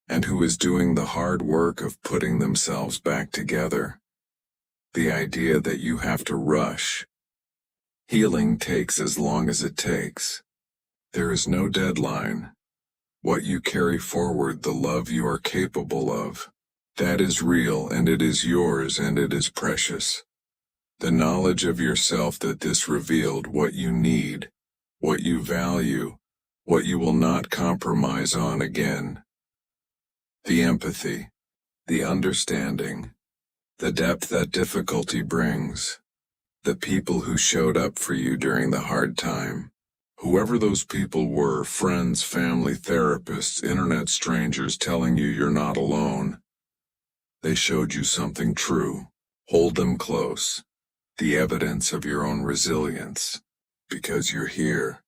and who is doing the hard work of putting themselves back together. The idea that you have to rush. Healing takes as long as it takes. There is no deadline. What you carry forward, the love you are capable of, that is real and it is yours and it is precious. The knowledge of yourself that this revealed what you need, what you value, what you will not compromise on again. The empathy, the understanding, the depth that difficulty brings, the people who showed up for you during the hard time. Whoever those people were, friends, family, therapists, internet strangers telling you you're not alone. They showed you something true. Hold them close. The evidence of your own resilience. Because you're here.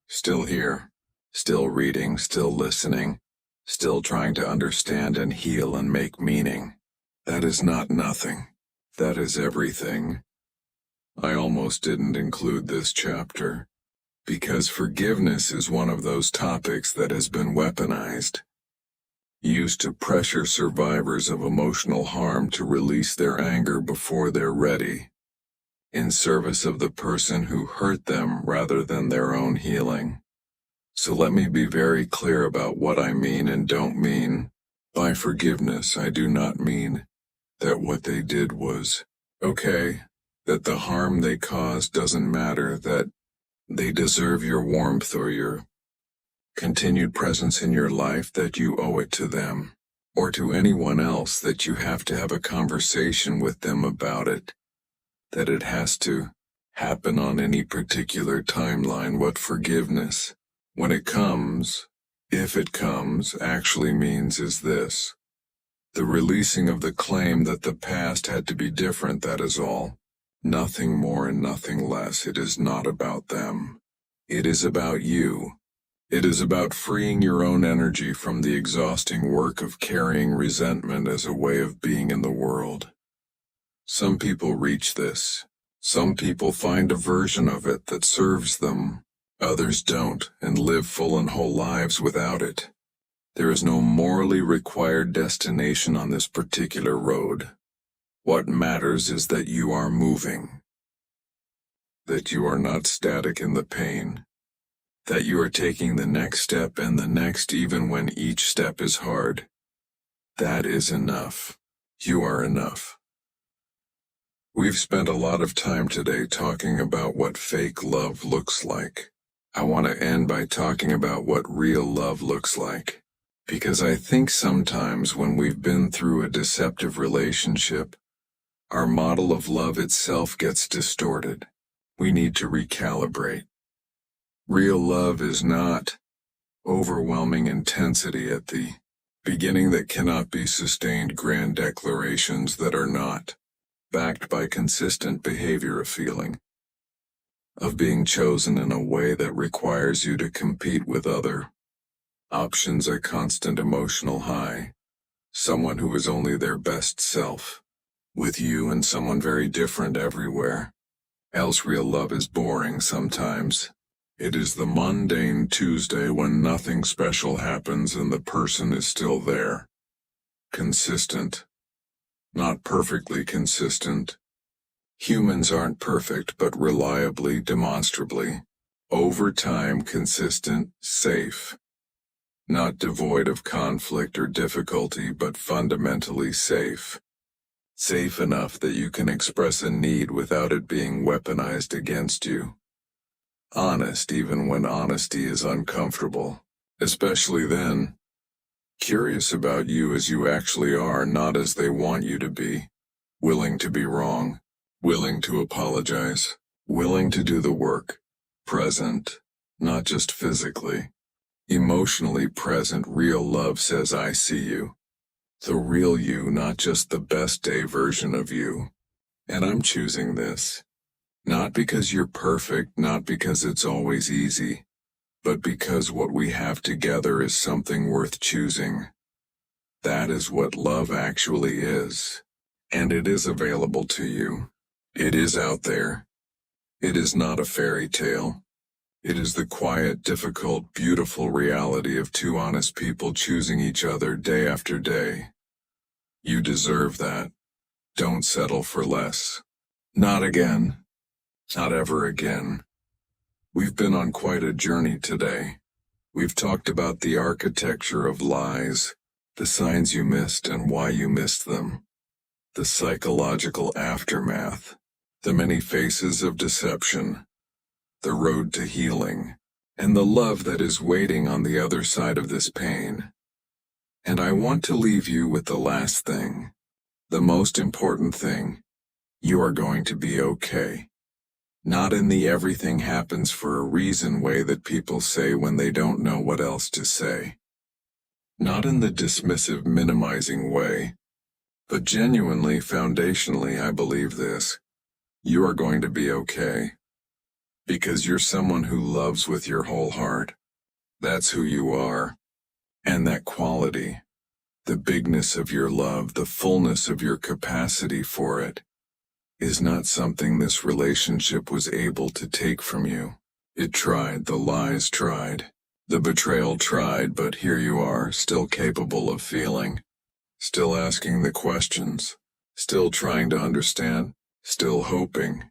Still here. Still reading, still listening. Still trying to understand and heal and make meaning. That is not nothing. That is everything. I almost didn't include this chapter. Because forgiveness is one of those topics that has been weaponized, used to pressure survivors of emotional harm to release their anger before they're ready, in service of the person who hurt them rather than their own healing. So let me be very clear about what I mean and don't mean. By forgiveness, I do not mean that what they did was okay, that the harm they caused doesn't matter, that they deserve your warmth or your continued presence in your life, that you owe it to them, or to anyone else, that you have to have a conversation with them about it, that it has to happen on any particular timeline. What forgiveness, when it comes, if it comes, actually means is this: the releasing of the claim that the past had to be different, that is all. Nothing more and nothing less. It is not about them. It is about you. It is about freeing your own energy from the exhausting work of carrying resentment as a way of being in the world. Some people reach this. Some people find a version of it that serves them. Others don't, and live full and whole lives without it. There is no morally required destination on this particular road. What matters is that you are moving, that you are not static in the pain, that you are taking the next step and the next even when each step is hard. That is enough. You are enough. We've spent a lot of time today talking about what fake love looks like. I want to end by talking about what real love looks like, because I think sometimes when we've been through a deceptive relationship, our model of love itself gets distorted. We need to recalibrate. Real love is not overwhelming intensity at the beginning that cannot be sustained, grand declarations that are not backed by consistent behavior, of feeling, of being chosen in a way that requires you to compete with other options, a constant emotional high, someone who is only their best self, with you and someone very different everywhere. Else real love is boring sometimes. It is the mundane Tuesday when nothing special happens and the person is still there. Consistent. Not perfectly consistent. Humans aren't perfect, but reliably, demonstrably, over time consistent, safe. Not devoid of conflict or difficulty, but fundamentally safe. Safe enough that you can express a need without it being weaponized against you. Honest even when honesty is uncomfortable, especially then. Curious about you as you actually are, not as they want you to be. Willing to be wrong. Willing to apologize. Willing to do the work. Present, not just physically. Emotionally present. Real love says, I see you. The real you, not just the best day version of you. And I'm choosing this. Not because you're perfect, not because it's always easy, but because what we have together is something worth choosing. That is what love actually is. And it is available to you. It is out there. It is not a fairy tale. It is the quiet, difficult, beautiful reality of two honest people choosing each other day after day. You deserve that. Don't settle for less. Not again. Not ever again. We've been on quite a journey today. We've talked about the architecture of lies, the signs you missed and why you missed them, the psychological aftermath, the many faces of deception, the road to healing, and the love that is waiting on the other side of this pain. And I want to leave you with the last thing, the most important thing. You are going to be okay. Not in the everything happens for a reason way that people say when they don't know what else to say. Not in the dismissive, minimizing way, but genuinely, foundationally, I believe this. You are going to be okay. Because you're someone who loves with your whole heart. That's who you are. And that quality, the bigness of your love, the fullness of your capacity for it, is not something this relationship was able to take from you. It tried, the lies tried, the betrayal tried, but here you are, still capable of feeling, still asking the questions, still trying to understand, still hoping,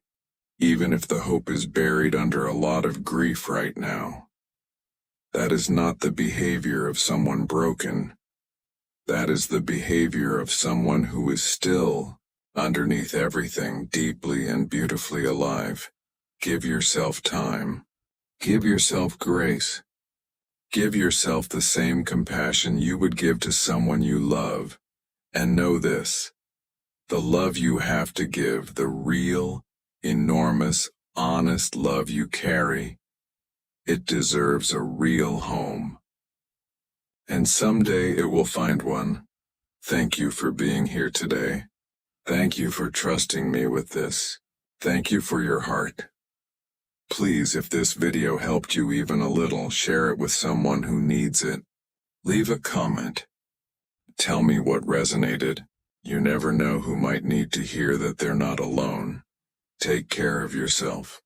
even if the hope is buried under a lot of grief right now. That is not the behavior of someone broken. That is the behavior of someone who is still, underneath everything, deeply and beautifully alive. Give yourself time. Give yourself grace. Give yourself the same compassion you would give to someone you love. And know this, the love you have to give, the real, enormous, honest love you carry, it deserves a real home. And someday it will find one. Thank you for being here today. Thank you for trusting me with this. Thank you for your heart. Please, if this video helped you even a little, share it with someone who needs it. Leave a comment. Tell me what resonated. You never know who might need to hear that they're not alone. Take care of yourself.